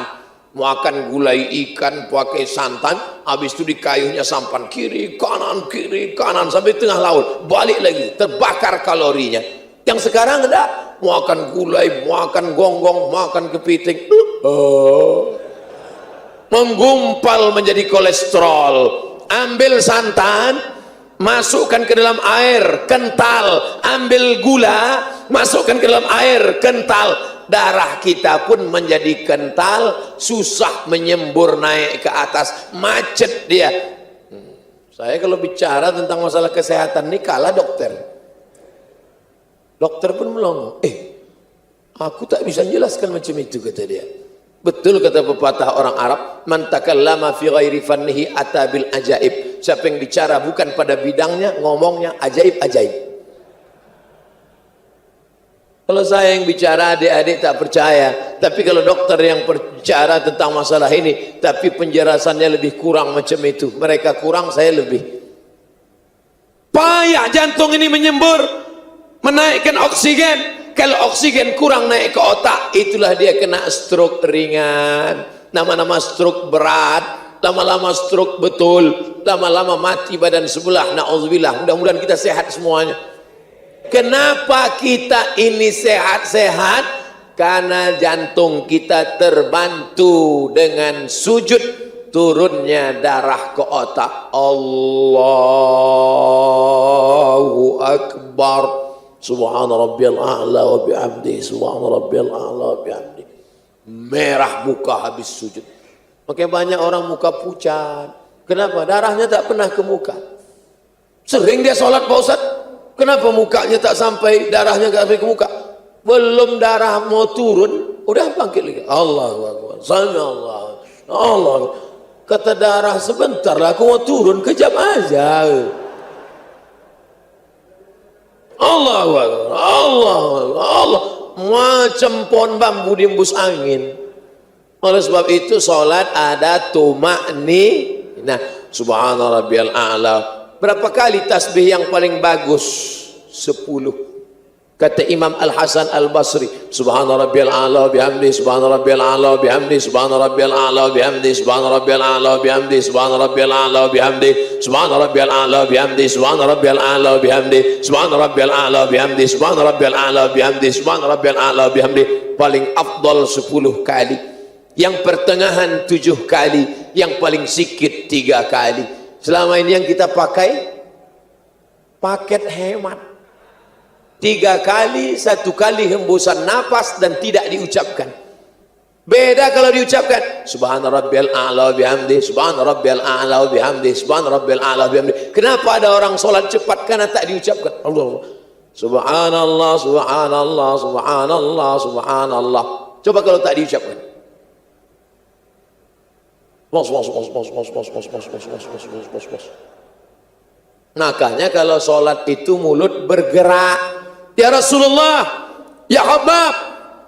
makan gulai ikan pakai santan, habis itu dikayuhnya sampan kiri kanan sampai tengah laut, balik lagi terbakar kalorinya. Yang sekarang enggak, makan gulai, makan gonggong, makan kepiting, menggumpal menjadi kolesterol. Ambil santan, masukkan ke dalam air kental, ambil gula, masukkan ke dalam air kental, darah kita pun menjadi kental, susah menyembur naik ke atas, macet dia. Saya kalau bicara tentang masalah kesehatan ini kalah dokter. Dokter pun melongo, aku tak bisa jelaskan macam itu, kata dia. Betul kata pepatah orang Arab, man takallama fi ghairi fannihi ata bil ajaib. Siapa yang bicara bukan pada bidangnya, ngomongnya ajaib-ajaib. Kalau saya yang bicara, adik-adik tak percaya. Tapi kalau dokter yang berbicara tentang masalah ini, tapi penjelasannya lebih kurang macam itu. Mereka kurang, saya lebih. Payah jantung ini menyembur, menaikkan oksigen. Kalau oksigen kurang naik ke otak, itulah dia kena stroke ringan, nama-nama stroke berat, lama-lama stroke betul, lama-lama mati badan sebelah. Na'udzubillah, mudah-mudahan kita sehat semuanya. Kenapa kita ini sehat-sehat? Karena jantung kita terbantu dengan sujud, turunnya darah ke otak. Allahu Akbar. Subhana rabbiyal a'la wa bihamdi, subhana rabbiyal a'la wa bihamdi. Merah muka habis sujud. Makanya banyak orang muka pucat. Kenapa? Darahnya tak pernah ke muka. Sering dia sholat Pak Ustaz, kenapa mukanya tak sampai, darahnya tak sampai ke muka? Belum darah mau turun, udah bangkit lagi. Allahu Akbar, sami Allah, Allah. Kata darah, sebentar lah aku mau turun, kejap aja. Allah, Allah, Allah, macam pohon bambu diembus angin. Oleh sebab itu sholat ada tumakni. Nah, subhana rabbiyal a'la. Berapa kali tasbih yang paling bagus? 10. Kata Imam Al-Hasan Al-Basri, subhana rabbiyal a'la bihamdi, subhana rabbiyal a'la bihamdi, subhana rabbiyal a'la bihamdi, subhana rabbiyal a'la bihamdi, subhana rabbiyal a'la bihamdi, subhana rabbiyal a'la bihamdi, subhana rabbiyal a'la bihamdi, subhana rabbiyal a'la bihamdi, subhana rabbiyal a'la bihamdi, subhana rabbiyal a'la bihamdi. Paling afdal 10 kali, yang pertengahan 7 kali, yang paling sikit 3 kali. Selama ini yang kita pakai paket hemat. 3 kali, 1 kali hembusan nafas dan tidak diucapkan. Beda kalau diucapkan subhana rabbiyal a'la bihamdi, subhana rabbiyal a'la bihamdi, subhana rabbiyal a'la bihamdi. Kenapa ada orang sholat cepat? Karena tak diucapkan. Allah, subhanallah, subhanallah, subhanallah, subhanallah. Coba kalau tak diucapkan. Makanya kalau sholat itu mulut bergerak. Ya Rasulullah, ya Habab,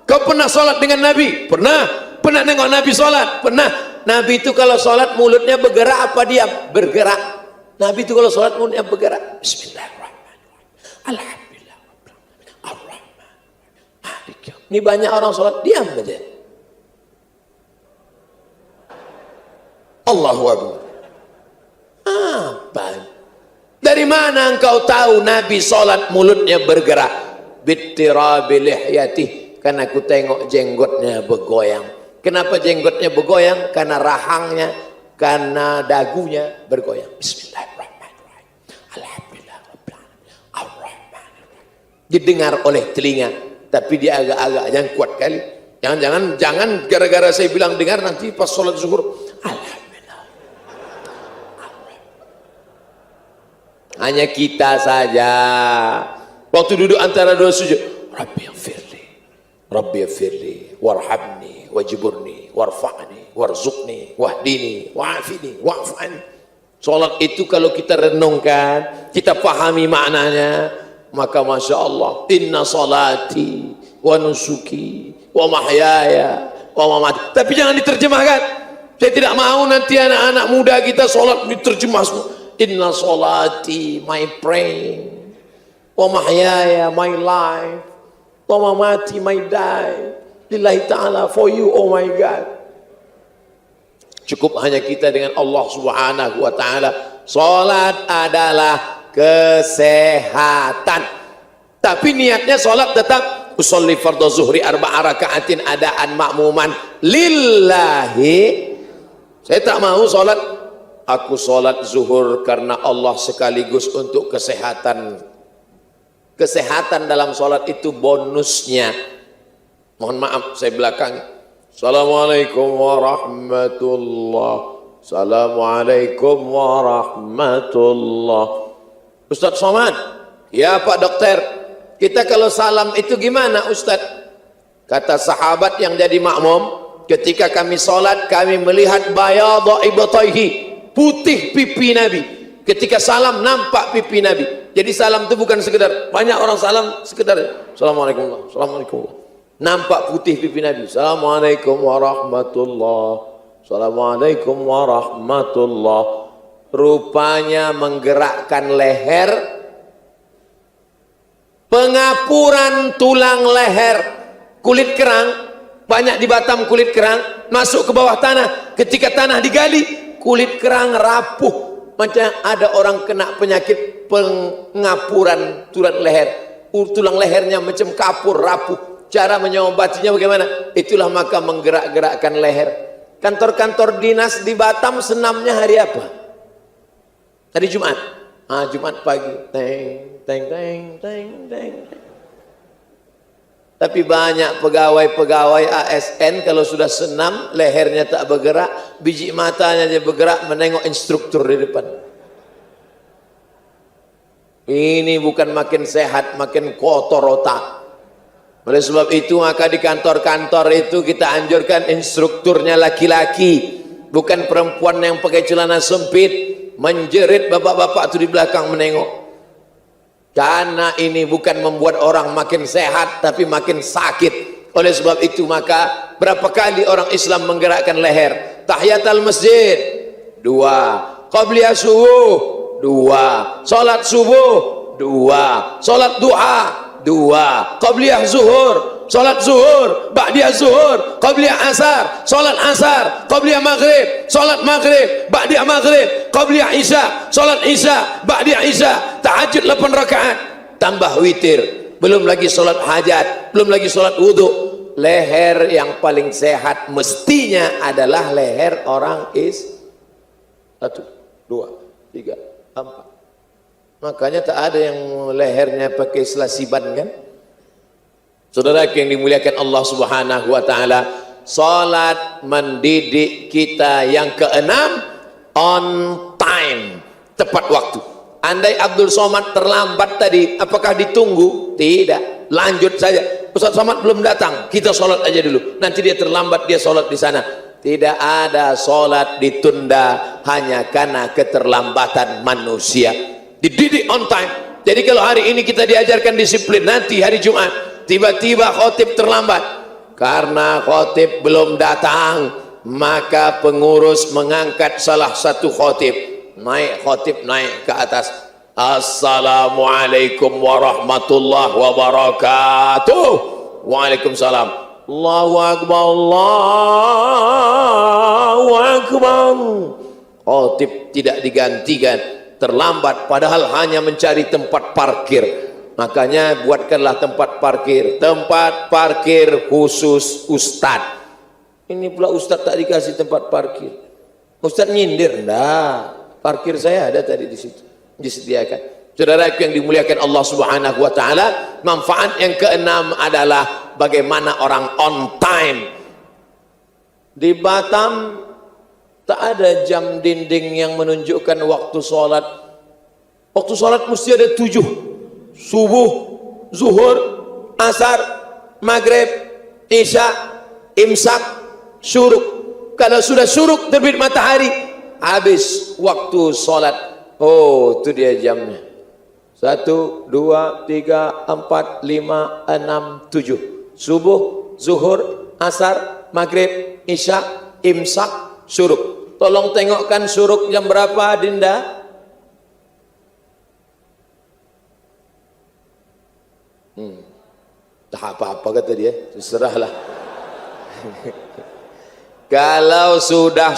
kau pernah sholat dengan Nabi? Pernah. Pernah nengok Nabi sholat? Pernah. Nabi itu kalau sholat mulutnya bergerak apa diam? Bergerak. Nabi itu kalau sholat mulutnya bergerak. Bismillahirrahmanirrahim. Alhamdulillah. Ar-Rahman. Ini banyak orang sholat diam aja. Allahu Akbar. Apa? Dari mana engkau tahu Nabi sholat mulutnya bergerak? Bittirabi lihyatih, karena aku tengok jenggotnya bergoyang. Kenapa jenggotnya bergoyang? Karena rahangnya, karena dagunya bergoyang. Bismillahirrahmanirrahim. Alhamdulillah Rabbil Alamin. Ar-Rahmanirrahim. Didengar oleh telinga, tapi dia agak-agak jangan kuat kali. Jangan gara-gara saya bilang dengar nanti pas sholat zuhur. Alhamdulillah. hanya kita saja. Waktu duduk antara dua sujud, Rabbi firli warhamni wajiburni warfa'ni warzuqni wahdini wa'afini wa'afani. Salat itu kalau kita renungkan, kita pahami maknanya, maka Masya Allah, inna salati wa nusuki wa mahyaya wa mamati. Tapi jangan diterjemahkan. Saya tidak mau nanti anak-anak muda kita salat diterjemah semua. Inna salati, my praying, wa mahyaya, my life, wa mamati, my die, lillahi ta'ala, for you, oh my God. Cukup hanya kita dengan Allah subhanahu wa ta'ala. Salat adalah kesehatan. Tapi niatnya salat tetap usolli fardhu zuhri arba'a raka'atin adaan ma'muman lillahi. Saya tak mau salat, aku salat zuhur karena Allah sekaligus untuk kesehatan. Kesehatan dalam salat itu bonusnya. Mohon maaf saya belakang. Assalamualaikum warahmatullahi. Assalamualaikum warahmatullahi. Ustaz Somad, ya Pak Dokter, kita kalau salam itu gimana Ustaz? Kata sahabat yang jadi makmum, ketika kami salat kami melihat bayadha ibtaihi, putih pipi Nabi. Ketika salam nampak pipi Nabi. Jadi salam itu bukan sekedar, banyak orang salam sekedar Assalamualaikum, Assalamualaikum. Nampak putih pipi Nabi. Assalamualaikum warahmatullahi. Assalamualaikum warahmatullahi. Rupanya menggerakkan leher, pengapuran tulang leher, kulit kerang, banyak di Batam kulit kerang, masuk ke bawah tanah. Ketika tanah digali, kulit kerang rapuh. Macam ada orang kena penyakit pengapuran tulang leher. Tulang lehernya macam kapur, rapuh. Cara menyobatinya bagaimana? Itulah maka menggerak-gerakkan leher. Kantor-kantor dinas di Batam senamnya hari apa? Hari Jumat. Jumat pagi. Teng, teng, teng, teng, teng. Tapi banyak pegawai-pegawai ASN kalau sudah senam, lehernya tak bergerak, biji matanya dia bergerak menengok instruktur di depan. Ini bukan makin sehat, makin kotor otak. Oleh sebab itu maka di kantor-kantor itu kita anjurkan instrukturnya laki-laki, bukan perempuan yang pakai celana sempit menjerit bapak-bapak itu di belakang menengok. Karena ini bukan membuat orang makin sehat tapi makin sakit. Oleh sebab itu maka berapa kali orang Islam menggerakkan leher? Tahiyatul masjid 2, qabliyah subuh 2, salat subuh 2, salat duha 2, qabliyah zuhur, salat zuhur, ba'diyah zuhur, qabliyah asar, salat asar, qabliyah maghrib, salat maghrib, ba'diyah maghrib, qabliyah isya, salat isya, ba'diyah isya, tahajud 8 rakaat, tambah witir, belum lagi salat hajat, belum lagi salat wudu. Leher yang paling sehat mestinya adalah leher orang 1, 2, 3, 4. Makanya tak ada yang lehernya pakai selasiban kan? Saudara yang dimuliakan Allah Subhanahu wa taala, salat mendidik kita yang keenam, on time, tepat waktu. Andai Abdul Somad terlambat tadi, apakah ditunggu? Tidak, lanjut saja. Ustaz Somad belum datang, kita salat aja dulu. Nanti dia terlambat, dia salat di sana. Tidak ada salat ditunda hanya karena keterlambatan manusia. Dididik on time. Jadi kalau hari ini kita diajarkan disiplin, nanti hari Jumat tiba-tiba khotib terlambat karena khotib belum datang, maka pengurus mengangkat salah satu khotib, khotib naik ke atas. Assalamualaikum warahmatullahi wabarakatuh. Waalaikumsalam. Allahu akbar, Allahu akbar. Khotib tidak digantikan. Terlambat padahal hanya mencari tempat parkir. Makanya buatkanlah tempat parkir khusus ustad. Ini pula ustad tak dikasih tempat parkir. Ustad nyindir, enggak. Parkir saya ada tadi di situ, disediakan. Saudara yang dimuliakan Allah Subhanahu wa taala, manfaat yang keenam adalah bagaimana orang on time. Di Batam tak ada jam dinding yang menunjukkan waktu sholat. Waktu sholat mesti ada 7. Subuh, zuhur, asar, maghrib, isya, imsak, syuruk. Kalau sudah syuruk terbit matahari, habis waktu sholat. Oh, itu dia jamnya. 1, 2, 3, 4, 5, 6, 7. Subuh, zuhur, asar, maghrib, isya, imsak, syuruk. Tolong tengokkan syuruk jam berapa, Dinda? Tak apa-apa kata dia, terserahlah. Kalau sudah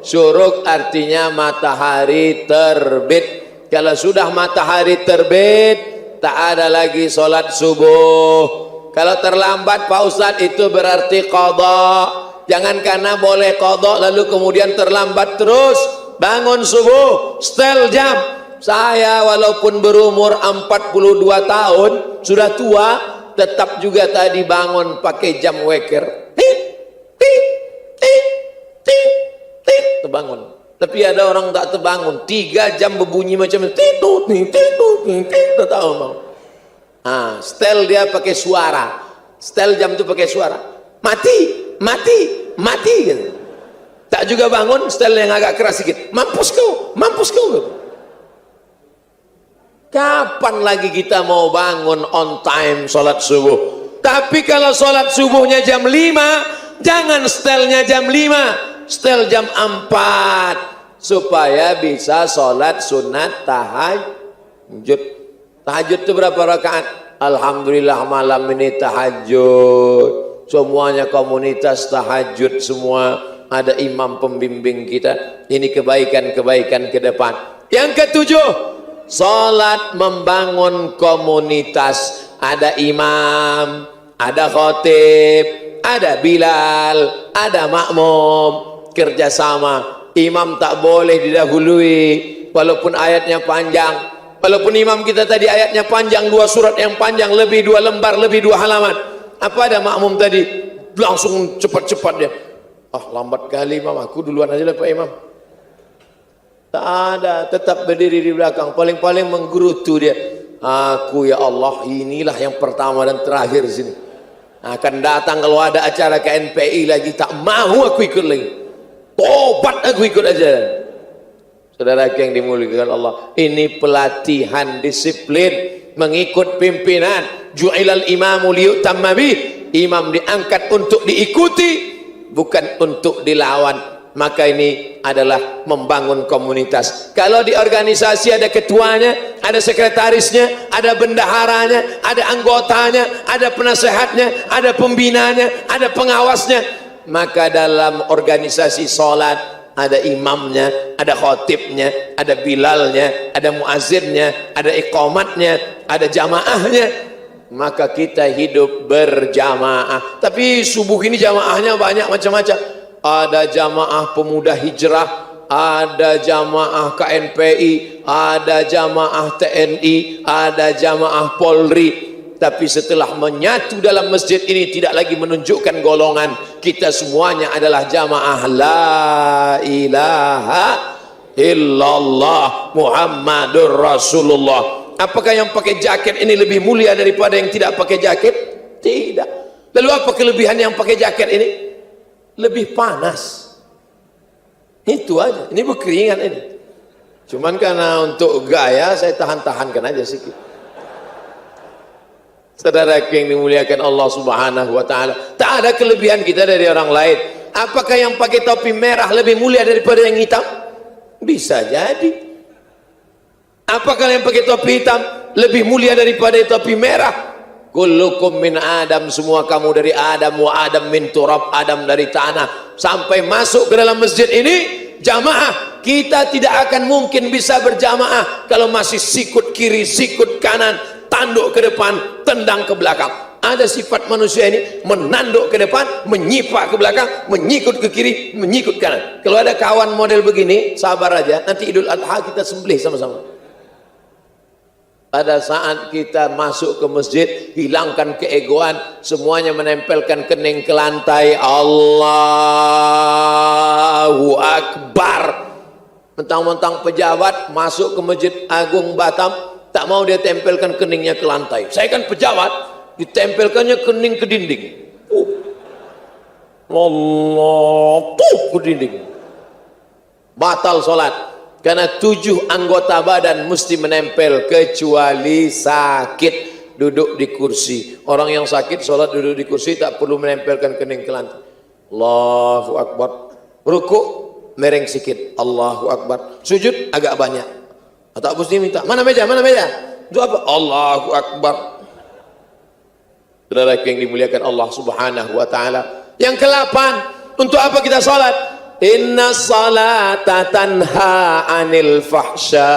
syuruk artinya matahari terbit. Kalau sudah matahari terbit, tak ada lagi sholat subuh. Kalau terlambat Pak Ustadz, itu berarti qadha. Jangan karena boleh qadha lalu kemudian terlambat terus. Bangun subuh, setel jam. Saya walaupun berumur 42 tahun, sudah tua, tetap juga tadi bangun pakai jam weker. Terbangun. Tapi ada orang tak terbangun, 3 jam berbunyi macam titut, tak tahu mau. Setel dia pakai suara. Setel jam itu pakai suara. Mati gitu. Tak juga bangun, setel yang agak keras sedikit. Mampus kau gitu. Kapan lagi kita mau bangun on time sholat subuh? Tapi kalau sholat subuhnya jam 5, jangan setelnya jam 5, setel jam 4 supaya bisa sholat sunat tahajud. Tahajud itu berapa rakaat? Alhamdulillah malam ini tahajud. Semuanya komunitas tahajud semua. Ada imam pembimbing kita. Ini kebaikan-kebaikan ke depan. Yang ketujuh, salat membangun komunitas. Ada imam, ada khotib, ada bilal, ada makmum, kerjasama. Imam tak boleh didahului walaupun ayatnya panjang. Walaupun imam kita tadi ayatnya panjang, 2 surat yang panjang, lebih 2 lembar, lebih 2 halaman. Apa ada makmum tadi langsung cepat-cepat dia, lambat kali imam, aku duluan aja lah Pak Imam. Tak ada, tetap berdiri di belakang. Paling-paling menggerutu dia. Aku ya Allah, inilah yang pertama dan terakhir sini. Akan datang kalau ada acara KNPI lagi, tak mau aku ikut lagi. Tobat aku ikut aja. Saudara yang dimuliakan Allah, ini pelatihan disiplin mengikut pimpinan. Ju'ilal imamu liyutamma bih. Imam diangkat untuk diikuti, bukan untuk dilawan. Maka ini adalah membangun komunitas. Kalau di organisasi ada ketuanya, ada sekretarisnya, ada bendaharanya, ada anggotanya, ada penasehatnya, ada pembinanya, ada pengawasnya. Maka dalam organisasi sholat ada imamnya, ada khotibnya, ada bilalnya, ada muazzinnya, ada iqamatnya, ada jamaahnya. Maka kita hidup berjamaah. Tapi subuh ini jamaahnya banyak macam-macam. Ada jamaah pemuda hijrah, ada jamaah KNPI, ada jamaah TNI, ada jamaah Polri. Tapi setelah menyatu dalam masjid ini tidak lagi menunjukkan golongan. Kita semuanya adalah jamaah la ilaha illallah Muhammadur Rasulullah. Apakah yang pakai jaket ini lebih mulia daripada yang tidak pakai jaket? Tidak. Lalu apa kelebihan yang pakai jaket ini? Lebih panas. Itu aja. Ini berkeringat ini. Cuman karena untuk gaya saya tahan-tahankan aja sedikit. Saudara yang dimuliakan Allah Subhanahu wa taala, tak ada kelebihan kita dari orang lain. Apakah yang pakai topi merah lebih mulia daripada yang hitam? Bisa jadi. Apakah yang pakai topi hitam lebih mulia daripada topi merah? Kullukum min Adam, semua kamu dari Adam, wa Adam min turab, Adam dari tanah. Sampai masuk ke dalam masjid ini jamaah, kita tidak akan mungkin bisa berjamaah kalau masih sikut kiri, sikut kanan, tanduk ke depan, tendang ke belakang. Ada sifat manusia ini menanduk ke depan, menyipak ke belakang, menyikut ke kiri, menyikut kanan. Kalau ada kawan model begini, sabar aja, nanti Idul Adha kita sembelih sama-sama. Pada saat kita masuk ke masjid, hilangkan keegoan, semuanya menempelkan kening ke lantai. Allahu Akbar. Mentang-mentang pejabat masuk ke Masjid Agung Batam, tak mau dia tempelkan keningnya ke lantai. Saya kan pejabat, ditempelkannya kening ke dinding. Allah, ke dinding. Batal sholat. Karena 7 anggota badan mesti menempel kecuali sakit, duduk di kursi. Orang yang sakit sholat duduk di kursi tak perlu menempelkan kening ke lantai. Allahu Akbar. Rukuk mereng sikit. Allahu Akbar. Sujud agak banyak. Tak mesti minta. Mana meja? Mana meja? Itu apa? Allahu Akbar. Saudara yang dimuliakan Allah Subhanahu wa taala. Yang ke-8, untuk apa kita salat? Inna salata tanha 'anil fahsya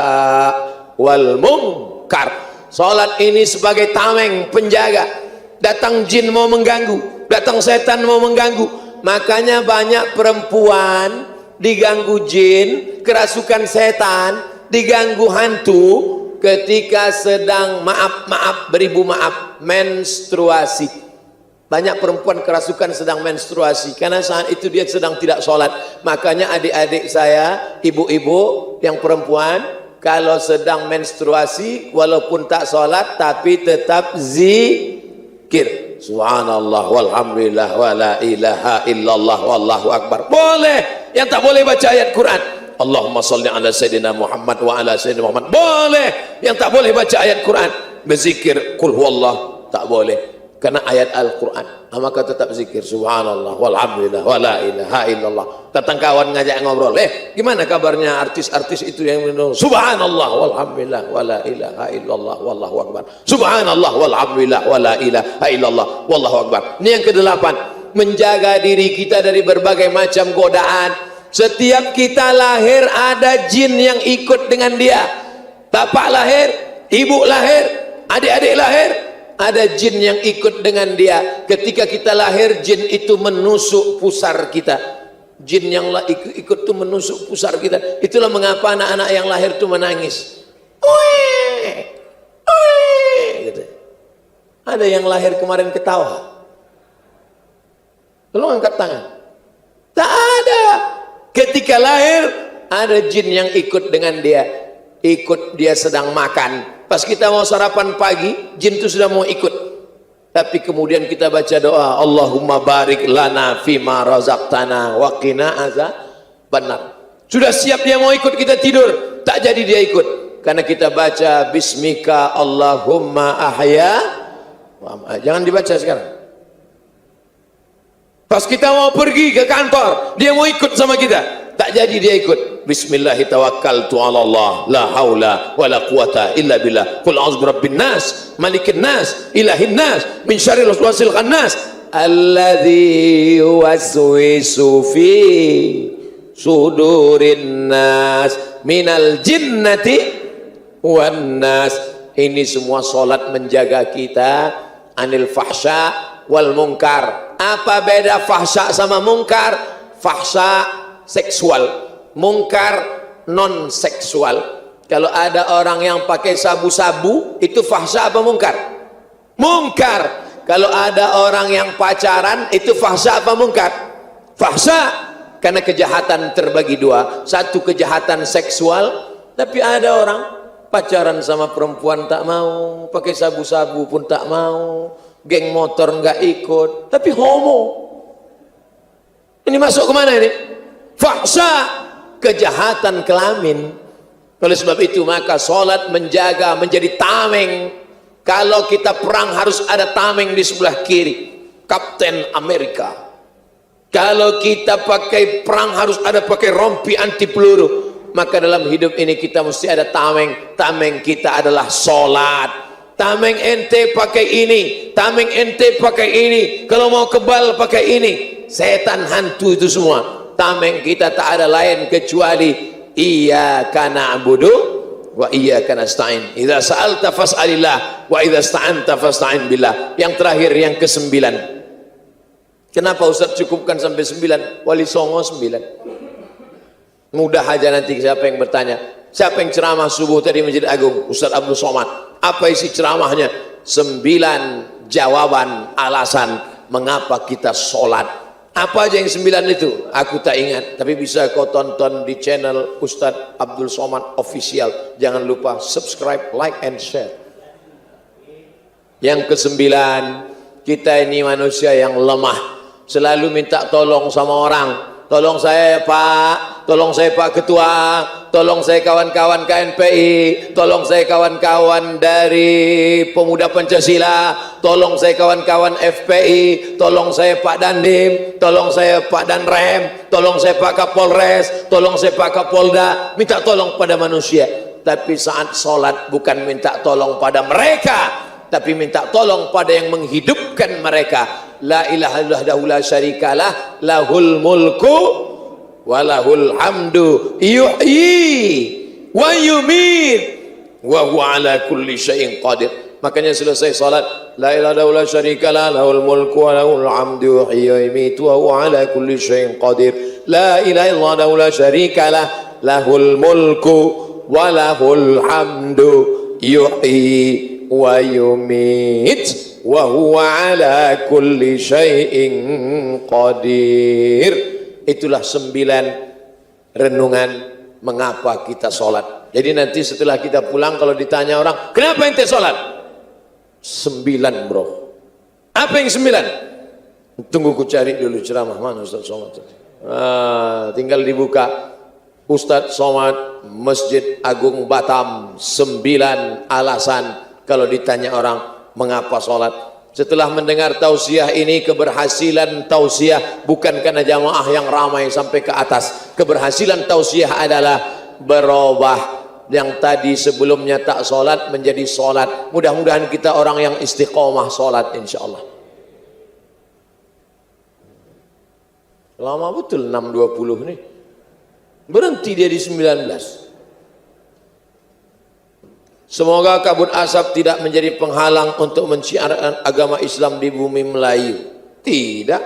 wal munkar. Salat ini sebagai tameng penjaga. Datang jin mau mengganggu, datang setan mau mengganggu. Makanya banyak perempuan diganggu jin, kerasukan setan, diganggu hantu ketika sedang beribu maaf menstruasi. Banyak perempuan kerasukan sedang menstruasi karena saat itu dia sedang tidak sholat. Makanya adik-adik saya, ibu-ibu yang perempuan, kalau sedang menstruasi walaupun tak sholat tapi tetap zikir, subhanallah walhamdulillah wala ilaha illallah wallahu akbar. Boleh. Yang tak boleh baca ayat Quran, Allahumma salli ala sayyidina Muhammad wa ala sayyidina Muhammad. Boleh. Yang tak boleh baca ayat Quran, berzikir qul huwallah, tak boleh. Karena ayat Al-Quran. Maka tetap zikir subhanallah walhamdulillah wala ilaha illallah. Datang kawan ngajak ngobrol, gimana kabarnya artis-artis itu yang minum subhanallah walhamdulillah wala ilaha illallah wallahu akbar. Subhanallah walhamdulillah wala ilaha illallah wallahu akbar. Ini yang ke-8, menjaga diri kita dari berbagai macam godaan. Setiap kita lahir ada jin yang ikut dengan dia. Bapak lahir, ibu lahir, adik-adik lahir, ada jin yang ikut dengan dia. Ketika kita lahir, jin itu menusuk pusar kita. Jin yang ikut itu menusuk pusar kita. Itulah mengapa anak-anak yang lahir itu menangis. Gitu. Ada yang lahir kemarin ketawa. Tolong angkat tangan. Tak ada. Ketika lahir, ada jin yang ikut dengan dia. Ikut dia sedang makan. Pas kita mau sarapan pagi, jin itu sudah mau ikut. Tapi kemudian kita baca doa, Allahumma barik lana fima razaqtana wa qina azabannar. Sudah siap dia mau ikut, kita tidur, tak jadi dia ikut. Karena kita baca bismika Allahumma ahya. Jangan dibaca sekarang. Pas kita mau pergi ke kantor, dia mau ikut sama kita, tak jadi dia ikut. Bismillahirrahmanirrahim. Allah, la haula wala quwata illa billah. Qul a'udzu birabbin nas, malikin nas, ilahin nas, min syarril waswasil khannas, alladzi yuwaswisu fi sudurin nas minal jinnati wan nas. Ini semua salat menjaga kita anil fahsya wal munkar. Apa beda fahsya sama munkar? Fahsya seksual, munkar non seksual. Kalau ada orang yang pakai sabu-sabu, itu fahsya apa munkar? Munkar. Kalau ada orang yang pacaran, itu fahsya apa munkar? Fahsya. Karena kejahatan terbagi dua. Satu kejahatan seksual, tapi ada orang pacaran sama perempuan tak mau, pakai sabu-sabu pun tak mau, geng motor nggak ikut, tapi homo. Ini masuk kemana ini? Fahsya, kejahatan kelamin. Oleh sebab itu maka sholat menjaga menjadi tameng. Kalau kita perang harus ada tameng di sebelah kiri, Kapten Amerika. Kalau kita pakai perang harus ada pakai rompi anti peluru. Maka dalam hidup ini kita mesti ada tameng. Tameng kita adalah sholat. Tameng ente pakai ini, tameng ente pakai ini, kalau mau kebal pakai ini. Setan hantu itu semua. Tameng kita tak ada lain kecuali iyyaka na'budu wa iyyaka nasta'in. Idza sa'alta fas'alillah wa idza sta'anta fasta'in billah. Yang terakhir, yang ke-9. Kenapa Ustaz cukupkan sampai 9? Wali Songo 9. Mudah aja nanti siapa yang bertanya. Siapa yang ceramah subuh tadi Masjid Agung? Ustaz Abdul Somad. Apa isi ceramahnya? 9 jawaban alasan mengapa kita sholat. Apa aja yang 9 itu? Aku tak ingat, tapi bisa kau tonton di channel Ustadz Abdul Somad Official. Jangan lupa subscribe, like, and share. Yang ke-9, kita ini manusia yang lemah, selalu minta tolong sama orang. Tolong saya Pak, tolong saya Pak Ketua, tolong saya kawan-kawan KNPI, tolong saya kawan-kawan dari Pemuda Pancasila, tolong saya kawan-kawan FPI, tolong saya Pak Dandim, tolong saya Pak Danrem, tolong saya Pak Kapolres, tolong saya Pak Kapolda. Minta tolong pada manusia, tapi saat sholat bukan minta tolong pada mereka, tapi minta tolong pada yang menghidupkan mereka. La ilaha illallah la syarikalah, lahul mulku wa lahul hamdu, yuhyi wa yumit wa huwa ala kulli syai'in qadir. Makanya selesai salat, la ilaha illallah la syarikalah, lahul mulku wa lahul hamdu, yuhyi wa yumit wa huwa ala kulli syai'in qadir. La ilaha illallah la syarikalah, lahul mulku wa lahul hamdu, yuhyi wa yumit wa huwa ala kulli syai'in qadir. Itulah 9 renungan mengapa kita sholat. Jadi nanti setelah kita pulang, kalau ditanya orang, kenapa ente sholat? 9 bro. Apa yang 9? Tunggu ku cari dulu ceramah mana Ustaz Somad. Tinggal dibuka Ustaz Somad Masjid Agung Batam, 9 alasan kalau ditanya orang mengapa sholat. Setelah mendengar tausiah ini, keberhasilan tausiah bukan karena jamaah yang ramai sampai ke atas. Keberhasilan tausiah adalah berubah yang tadi sebelumnya tak sholat menjadi sholat. Mudah-mudahan kita orang yang istiqomah sholat insyaallah. Lama betul 6.20 nih. Berhenti dia di 19. Semoga kabut asap tidak menjadi penghalang untuk menciarkan agama Islam di bumi Melayu. Tidak.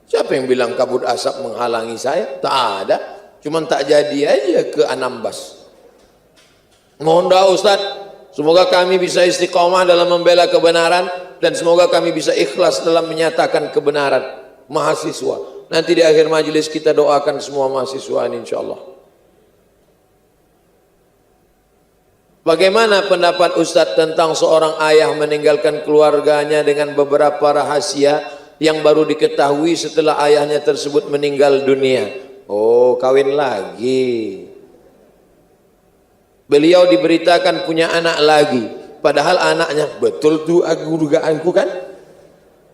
Siapa yang bilang kabut asap menghalangi saya? Tak ada. Cuman tak jadi aja ke Anambas. Mohon doa Ustaz, semoga kami bisa istiqomah dalam membela kebenaran, dan semoga kami bisa ikhlas dalam menyatakan kebenaran. Mahasiswa, nanti di akhir majelis kita doakan semua mahasiswa ini insyaallah. Bagaimana pendapat Ustadz tentang seorang ayah meninggalkan keluarganya dengan beberapa rahasia yang baru diketahui setelah ayahnya tersebut meninggal dunia? Oh, kawin lagi. Beliau diberitakan punya anak lagi, padahal anaknya, betul tuh dugaanku kan?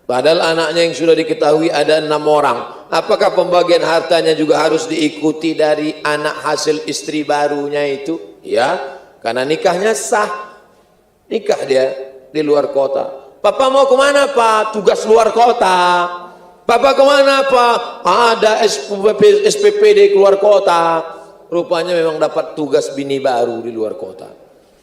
Padahal anaknya yang sudah diketahui ada 6 orang. Apakah pembagian hartanya juga harus diikuti dari anak hasil istri barunya itu? Ya. Karena nikahnya sah, nikah dia di luar kota. Papa mau kemana Pak? Tugas luar kota. Papa kemana Pak? Ada SPP di keluar kota. Rupanya memang dapat tugas bini baru di luar kota.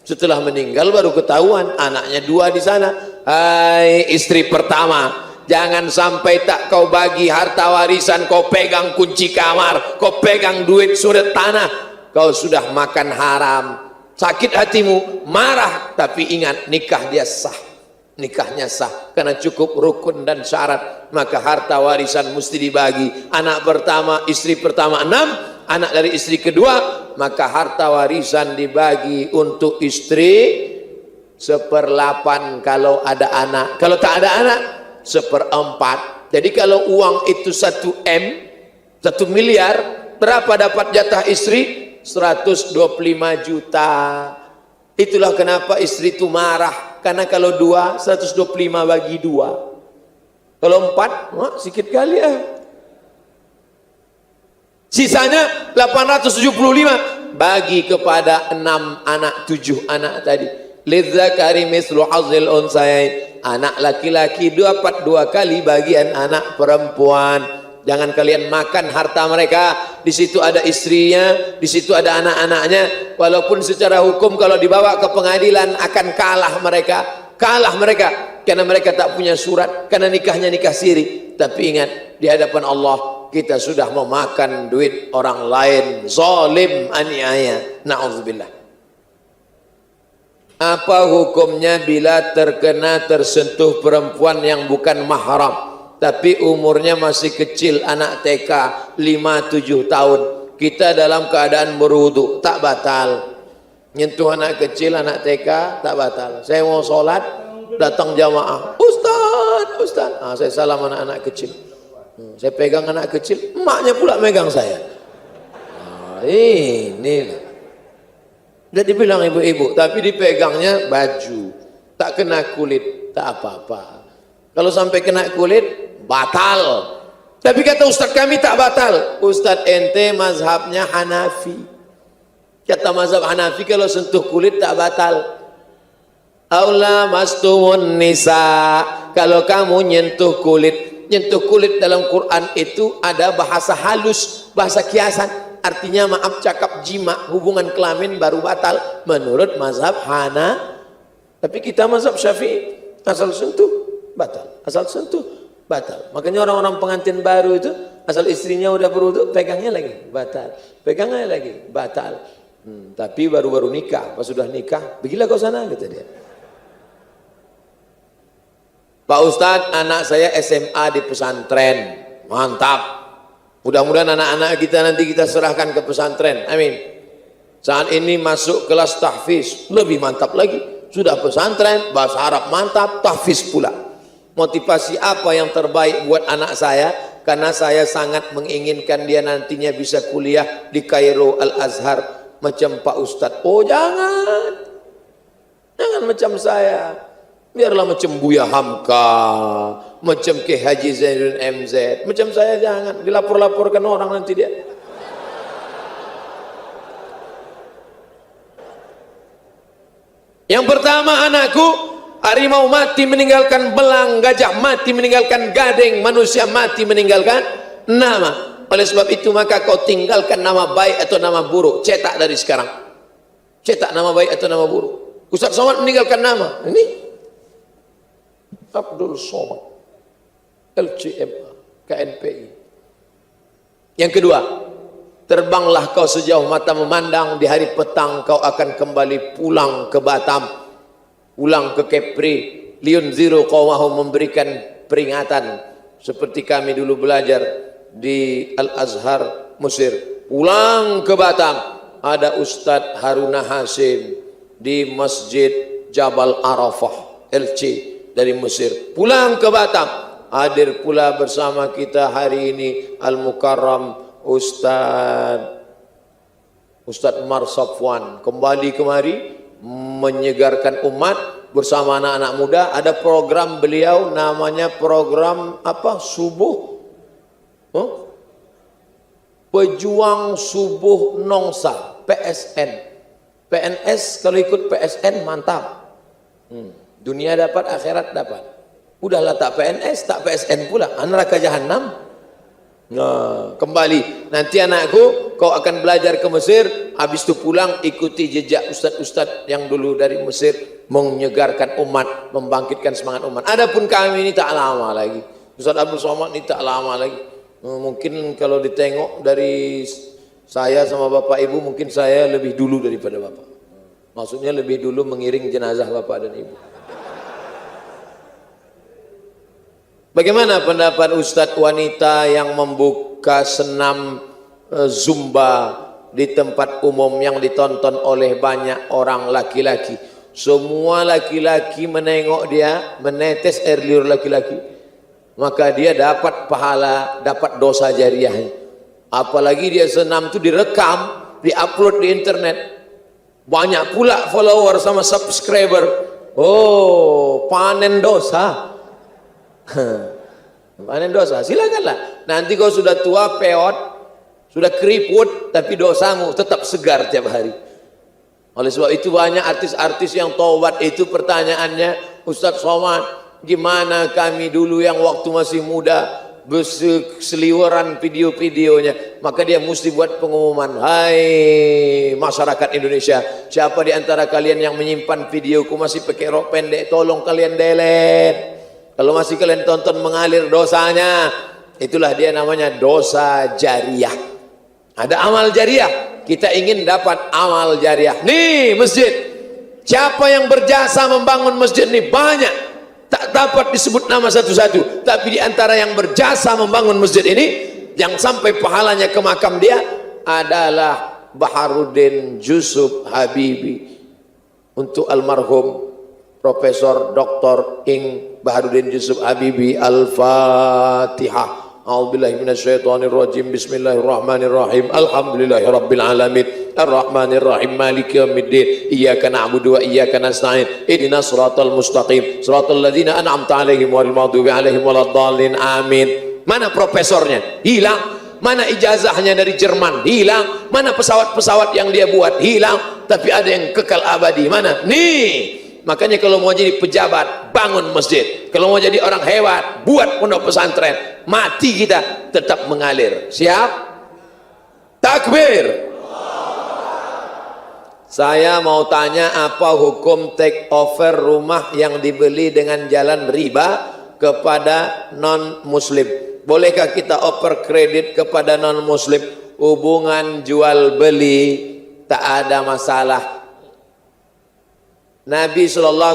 Setelah meninggal baru ketahuan anaknya 2 di sana. Hai istri pertama, jangan sampai tak kau bagi harta warisan, kau pegang kunci kamar, kau pegang duit surat tanah, kau sudah makan haram. Sakit hatimu, marah, tapi ingat nikah dia sah, nikahnya sah karena cukup rukun dan syarat. Maka harta warisan mesti dibagi. Anak pertama, istri pertama 6, anak dari istri kedua, maka harta warisan dibagi untuk istri 1/8 kalau ada anak. Kalau tak ada anak 1/4. Jadi kalau uang itu 1 M, 1 miliar, berapa dapat jatah istri? 125 juta. Itulah kenapa istri itu marah, karena kalau 2, 125 bagi 2. Kalau 4, sedikit kali ya. Sisanya 875 bagi kepada 6 anak, 7 anak tadi. Lidzakari mislu hazil unsayain. Anak laki-laki dapat 2 kali bagian anak perempuan. Jangan kalian makan harta mereka. Di situ ada istrinya, di situ ada anak-anaknya. Walaupun secara hukum kalau dibawa ke pengadilan akan kalah mereka, karena mereka tak punya surat, karena nikahnya nikah siri. Tapi ingat, di hadapan Allah kita sudah memakan duit orang lain, zalim, aniaya. Na'udzubillah. Apa hukumnya bila tersentuh perempuan yang bukan mahram? tapi umurnya masih kecil, anak TK 5-7 tahun, kita dalam keadaan berwudu, tak batal. Nyentuh anak kecil, anak TK, tak batal. Saya mau sholat, datang jamaah, Ustaz, saya salam anak-anak kecil. Saya pegang anak kecil, emaknya pula megang saya. Ini udah dibilang ibu-ibu, tapi dipegangnya baju, tak kena kulit, tak apa-apa. Kalau sampai kena kulit, batal. Tapi kata ustaz kami tak batal. Ustaz ente mazhabnya Hanafi. Kata mazhab Hanafi kalau sentuh kulit tak batal. Aula mastumun nisa. Kalau kamu nyentuh kulit dalam Quran itu ada bahasa halus, bahasa kiasan. Artinya maaf cakap jima, hubungan kelamin baru batal menurut mazhab Hana. Tapi kita mazhab Syafi'i, asal sentuh batal, asal sentuh batal. Makanya orang-orang pengantin baru itu asal istrinya udah berwudu, pegangnya lagi batal, pegangnya lagi batal. Tapi baru-baru nikah, pas sudah nikah, pergilah kau sana, kata dia. Pak Ustadz, anak saya SMA di pesantren, mantap. Mudah-mudahan anak-anak kita nanti kita serahkan ke pesantren, amin. Saat ini masuk kelas tahfiz, lebih mantap lagi. Sudah pesantren, bahasa Arab mantap, tahfiz pula. Motivasi apa yang terbaik buat anak saya? Karena saya sangat menginginkan dia nantinya bisa kuliah di Kairo Al-Azhar macam Pak Ustadz. Oh jangan macam saya, biarlah macam Buya Hamka, macam Ki Haji Zainuddin MZ, macam saya jangan, dilapor-laporkan orang nanti dia. Yang pertama, anakku, harimau mati meninggalkan belang, gajah mati meninggalkan gading, manusia mati meninggalkan nama. Oleh sebab itu maka kau tinggalkan nama baik atau nama buruk, cetak dari sekarang. Cetak nama baik atau nama buruk. Ustaz Somad meninggalkan nama, ini Abdul Somad, LCMA, KNPI. Yang kedua, terbanglah kau sejauh mata memandang, di hari petang kau akan kembali pulang ke Batam, pulang ke Kepri. Liunziru qawmahum, memberikan peringatan seperti kami dulu belajar di Al-Azhar Mesir. Pulang ke Batam, ada Ustadz Haruna Hasim di Masjid Jabal Arafah, LC dari Mesir. Pulang ke Batam, hadir pula bersama kita hari ini Al-Mukarram Ustadz Mar Safwan, kembali kemari menyegarkan umat bersama anak-anak muda. Ada program beliau namanya program apa? Subuh Pejuang Subuh Nongsa, PSN. PNS kalau ikut PSN mantap. Dunia dapat, akhirat dapat. Udahlah tak PNS, tak PSN pula, neraka jahanam. Nah, kembali. Nanti anakku, kau akan belajar ke Mesir, habis itu pulang ikuti jejak ustadz-ustadz yang dulu dari Mesir, menyegarkan umat, membangkitkan semangat umat. Adapun kami ini tak lama lagi. Ustadz Abdul Somad ini tak lama lagi. Mungkin kalau ditengok dari saya sama bapak ibu, mungkin saya lebih dulu daripada bapak. Maksudnya lebih dulu mengiring jenazah bapak dan ibu. Bagaimana pendapat Ustadz wanita yang membuka senam Zumba di tempat umum yang ditonton oleh banyak orang laki-laki? Semua laki-laki menengok dia, menetes air liur laki-laki, maka dia dapat pahala, dapat dosa jariahnya. Apalagi dia senam itu direkam, diupload di internet, banyak pula follower sama subscriber. Oh, panen dosa. Panen dosa, silakanlah. Nanti kau sudah tua, peot, sudah keriput, tapi dosamu tetap segar tiap hari. Oleh sebab itu banyak artis-artis yang taubat itu pertanyaannya, Ustadz Somad, gimana kami dulu yang waktu masih muda berseliweran video-videonya? Maka dia mesti buat pengumuman, hai masyarakat Indonesia, siapa di antara kalian yang menyimpan videoku masih pakai rok pendek, tolong kalian delete. Kalau masih kalian tonton mengalir dosanya, itulah dia namanya dosa jariah. Ada amal jariah, kita ingin dapat amal jariah. Nih masjid, siapa yang berjasa membangun masjid ini? Banyak. tak dapat disebut nama satu-satu, tapi di antara yang berjasa membangun masjid ini, yang sampai pahalanya ke makam dia adalah Baharuddin Yusuf Habibie. Untuk almarhum Profesor Dr. Ing Baharuddin Yusuf Habibie, Al-Fatihah. A'udzubillahi minasyaitonirrajim. Bismillahirrahmanirrahim. Alhamdulillahirabbil alamin. Arrahmanirrahim. Maliki yaumiddin. Iyyaka na'budu wa iyyaka nasta'in. Ihdinas shiratal mustaqim. Shiratal ladzina an'amta 'alaihim ghairil maghdubi 'alaihim waladdallin. Amin. Mana profesornya? Hilang. Mana ijazahnya dari Jerman? Hilang. Mana pesawat-pesawat yang dia buat? Hilang. Tapi ada yang kekal abadi. Mana? Nih. Makanya kalau mau jadi pejabat, bangun masjid. Kalau mau jadi orang hebat, buat pondok pesantren. Mati kita tetap mengalir. Siap? Takbir. Saya mau tanya, apa hukum take over rumah yang dibeli dengan jalan riba kepada non muslim? Bolehkah kita oper kredit kepada non muslim? Hubungan jual beli tak ada masalah. Nabi SAW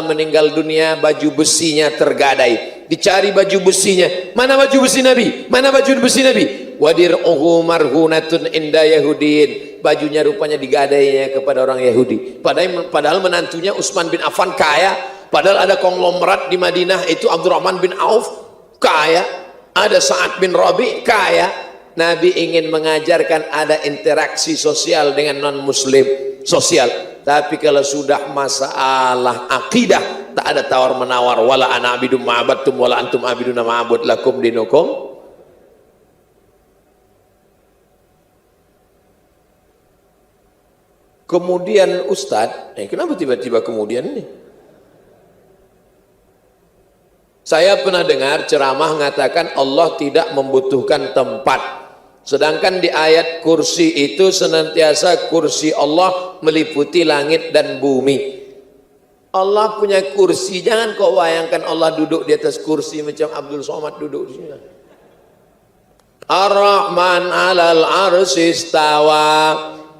meninggal dunia, baju besinya tergadai. Dicari baju besinya. Mana baju besi Nabi? Mana baju besi Nabi? Wadir'uhu marhunatun inda Yahudiin. Bajunya rupanya digadainya kepada orang Yahudi. Padahal menantunya Utsman bin Affan kaya. Padahal ada konglomerat di Madinah itu Abdurrahman bin Auf kaya. Ada Sa'ad bin Rabi kaya. Nabi ingin mengajarkan ada interaksi sosial dengan non muslim. Sosial. Tapi kalau sudah masalah akidah, tak ada tawar menawar. Wala ana abidum ma'abadtum wala antum abiduna ma'abud lakum dinukum. Kemudian Ustadz, kenapa tiba-tiba kemudian ini? Saya pernah dengar ceramah mengatakan Allah tidak membutuhkan tempat. Sedangkan di ayat kursi itu senantiasa kursi Allah meliputi langit dan bumi. Allah punya kursi, jangan kau bayangkan Allah duduk di atas kursi macam Abdul Somad duduk di sini. Ar-Rahman 'alal 'arsy istawa.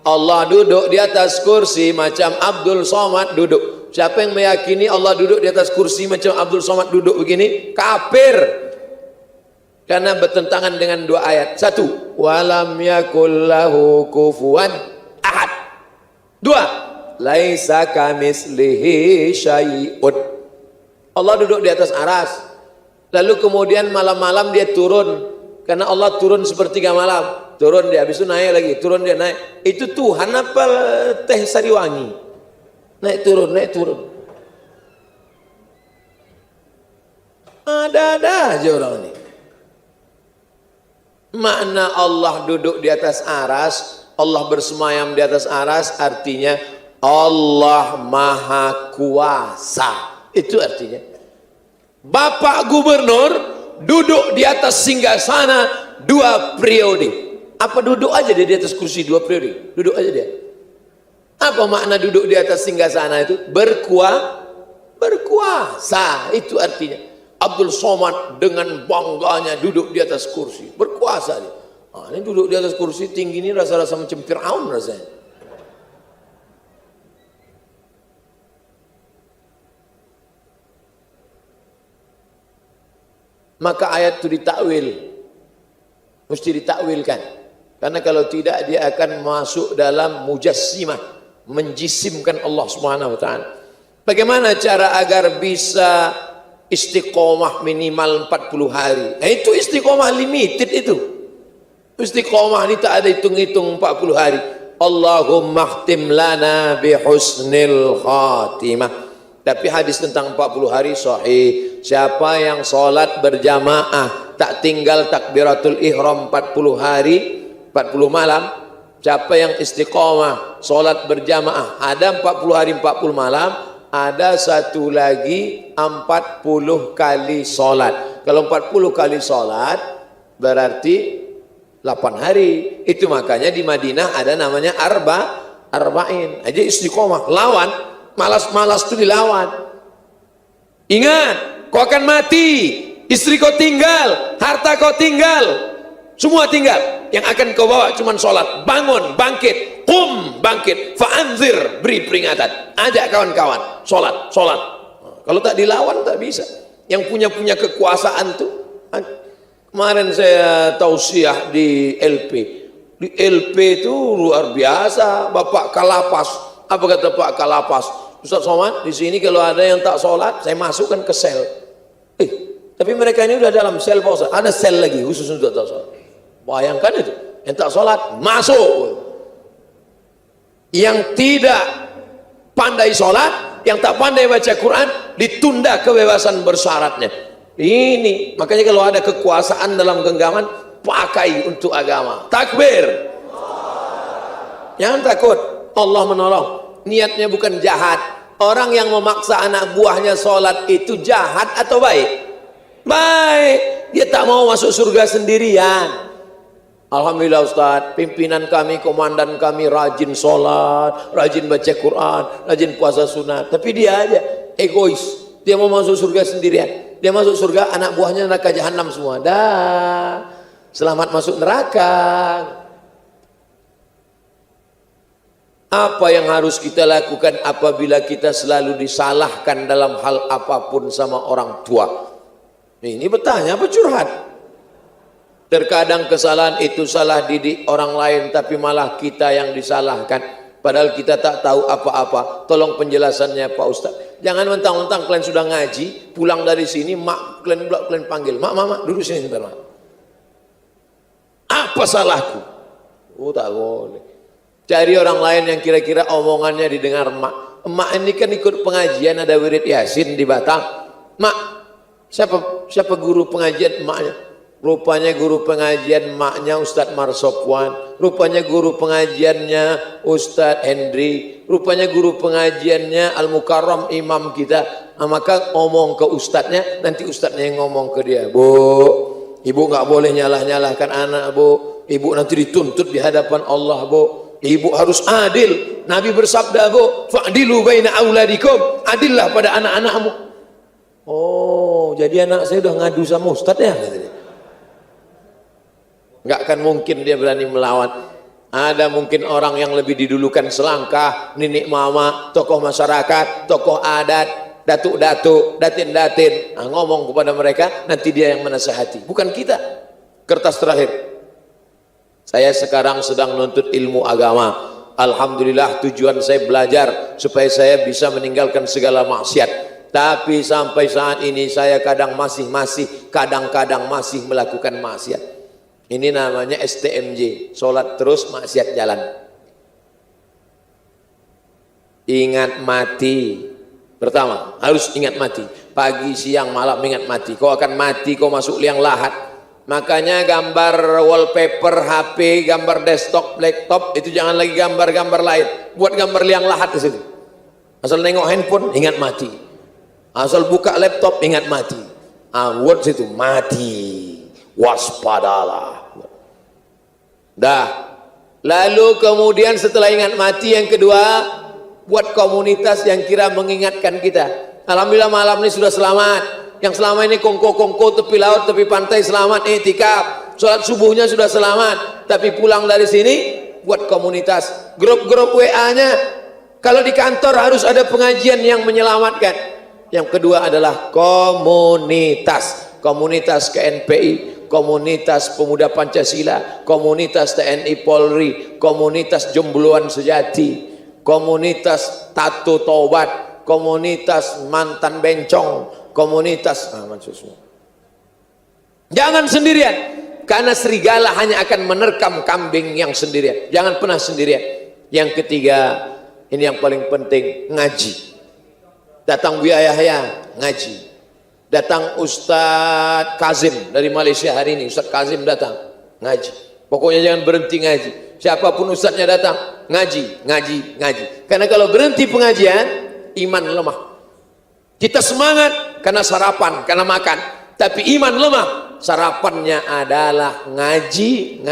Allah duduk di atas kursi macam Abdul Somad duduk. Siapa yang meyakini Allah duduk di atas kursi macam Abdul Somad duduk begini? Kafir. Karena bertentangan dengan dua ayat. Satu, walam yakul lahu kufuwan ahad. Dua, laisa kamislihi syai'un. Allah duduk di atas aras. Lalu kemudian malam-malam dia turun. Karena Allah turun sepertiga malam. Turun dia, habis itu naik lagi. Turun dia, naik. Itu Tuhan apa teh sariwangi? Naik turun, naik turun. Ada-ada aja orang ini. Makna Allah duduk di atas aras, Allah bersemayam di atas aras, artinya Allah Maha Kuasa. Itu artinya. Bapak Gubernur duduk di atas singgasana 2 periode. Apa duduk aja dia di atas kursi 2 periode? Duduk aja dia. Apa makna duduk di atas singgasana itu? Berkuasa. Itu artinya. Abdul Somad dengan bangganya duduk di atas kursi, berkuasa dia. Ini duduk di atas kursi tinggi ini rasa-rasa macam Fir'aun rasanya. Maka ayat itu ditakwil, mesti ditakwilkan. Karena kalau tidak dia akan masuk dalam mujassimah, menjisimkan Allah Subhanahu wa taala. Bagaimana cara agar bisa istiqomah minimal 40 hari? Itu istiqomah limited itu. Istiqomah ini tak ada hitung-hitung 40 hari. Allahumma khtim lana bihusnil khatimah. Tapi hadis tentang 40 hari sahih. Siapa yang sholat berjamaah tak tinggal takbiratul ihram 40 hari 40 malam. Siapa yang istiqomah sholat berjamaah ada 40 hari 40 malam, ada satu lagi 40 kali sholat. Kalau 40 kali sholat berarti 8 hari. Itu makanya di Madinah ada namanya arba'in. Aja istiqomah, lawan. Malas-malas itu dilawan. Ingat, kau akan mati. Istri kau tinggal, harta kau tinggal, semua tinggal. Yang akan kau bawa cuma sholat. Bangun, bangkit, bangkit, fa'anzir, beri peringatan. Ajak kawan-kawan, sholat. Kalau tak dilawan tak bisa. Yang punya kekuasaan tuh. Kemarin saya tausiah di LP. Di LP itu luar biasa. Bapak Kalapas. Apa kata Pak Kalapas? Ustaz Somad, di sini kalau ada yang tak sholat, saya masukkan ke sel. Tapi mereka ini udah dalam sel Pak Ustaz. Ada sel lagi khusus untuk tak sholat. Bayangkan itu. Yang tak sholat, masuk. Yang tidak pandai sholat, yang tak pandai baca Quran, ditunda kebebasan bersyaratnya. Ini, makanya kalau ada kekuasaan dalam genggaman, pakai untuk agama. Takbir. Jangan takut, Allah menolong. Niatnya bukan jahat. Orang yang memaksa anak buahnya sholat itu jahat atau baik? Baik. Dia tak mau masuk surga sendirian. Alhamdulillah Ustaz, pimpinan kami, komandan kami rajin sholat, rajin baca Quran, rajin puasa sunat. Tapi dia aja egois. Dia mau masuk surga sendirian. Dia masuk surga, anak buahnya neraka jahanam semua. Dah, selamat masuk neraka. Apa yang harus kita lakukan apabila kita selalu disalahkan dalam hal apapun sama orang tua? Ini bertanya apa curhat? Terkadang kesalahan itu salah didik orang lain, tapi malah kita yang disalahkan. Padahal kita tak tahu apa-apa. Tolong penjelasannya Pak Ustaz. Jangan mentang-mentang kalian sudah ngaji, pulang dari sini, mak kalian panggil. Mak, mama, duduk sini sebentar, mak. Apa salahku? Oh, tak boleh. Cari orang lain yang kira-kira omongannya didengar emak. Emak ini kan ikut pengajian, ada wirid Yasin di Batang. Mak, siapa guru pengajian emaknya? Rupanya guru pengajian emaknya Ustadz Marsopwan. Rupanya guru pengajiannya Ustadz Hendri. Rupanya guru pengajiannya Al-Mukarram imam kita. Nah, maka ngomong ke ustadznya, nanti ustadznya yang ngomong ke dia. Bu, ibu nggak boleh nyalah-nyalahkan anak, bu. Ibu nanti dituntut di hadapan Allah, bu. Ibu harus adil. Nabi bersabda, bu, fa'dilu baina auladikum. Adillah pada anak-anakmu. Oh, jadi anak saya udah ngadu sama ustadz ya? Nggak akan mungkin dia berani melawan. Ada mungkin orang yang lebih didulukan selangkah, nenek mama, tokoh masyarakat, tokoh adat, datuk-datuk, datin-datin. Nah, ngomong kepada mereka, nanti dia yang menasihati. Bukan kita. Kertas terakhir. Saya sekarang sedang menuntut ilmu agama. Alhamdulillah tujuan saya belajar supaya saya bisa meninggalkan segala maksiat. Tapi sampai saat ini saya kadang-kadang masih melakukan maksiat. Ini namanya STMJ, sholat terus maksiat jalan. Ingat mati. Pertama, harus ingat mati. Pagi, siang, malam ingat mati. Kau akan mati, kau masuk liang lahat. Makanya gambar wallpaper HP, gambar desktop, laptop itu jangan lagi gambar-gambar lain. Buat gambar liang lahat di situ. Asal nengok handphone ingat mati. Asal buka laptop ingat mati. Buat situ mati. Waspadalah. Dah. Lalu kemudian setelah ingat mati yang kedua, buat komunitas yang kira mengingatkan kita. Alhamdulillah malam ini sudah selamat. Yang selama ini kongko-kongko tepi laut, tepi pantai selamat iktikaf. Sholat subuhnya sudah selamat. Tapi pulang dari sini buat komunitas. Grup-grup WA-nya. Kalau di kantor harus ada pengajian yang menyelamatkan. Yang kedua adalah komunitas. Komunitas KNPI, komunitas pemuda Pancasila, komunitas TNI Polri, komunitas Jombloan Sejati, komunitas Tato Tobat, komunitas mantan bencong, komunitas jangan sendirian, karena serigala hanya akan menerkam kambing yang sendirian. Jangan pernah sendirian. Yang ketiga, ini yang paling penting, ngaji. Datang Buya Yahya ngaji. Datang Ustadz Kazim dari Malaysia hari ini. Ustadz Kazim datang ngaji. Pokoknya jangan berhenti ngaji. Siapapun ustadznya datang ngaji. Karena kalau berhenti pengajian, iman lemah. Kita semangat karena sarapan, karena makan. Tapi iman lemah. Sarapannya adalah ngaji.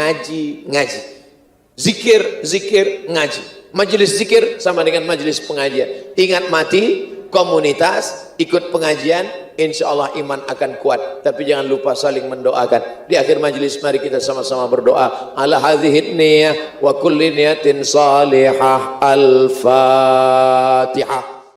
Zikir, ngaji. Majelis zikir sama dengan majelis pengajian. Ingat mati, komunitas, ikut pengajian, insya Allah iman akan kuat. Tapi jangan lupa saling mendoakan. Di akhir majelis mari kita sama-sama berdoa. Ala hadhihi niyah wa kulli niyatin salihah. Al-Fatihah.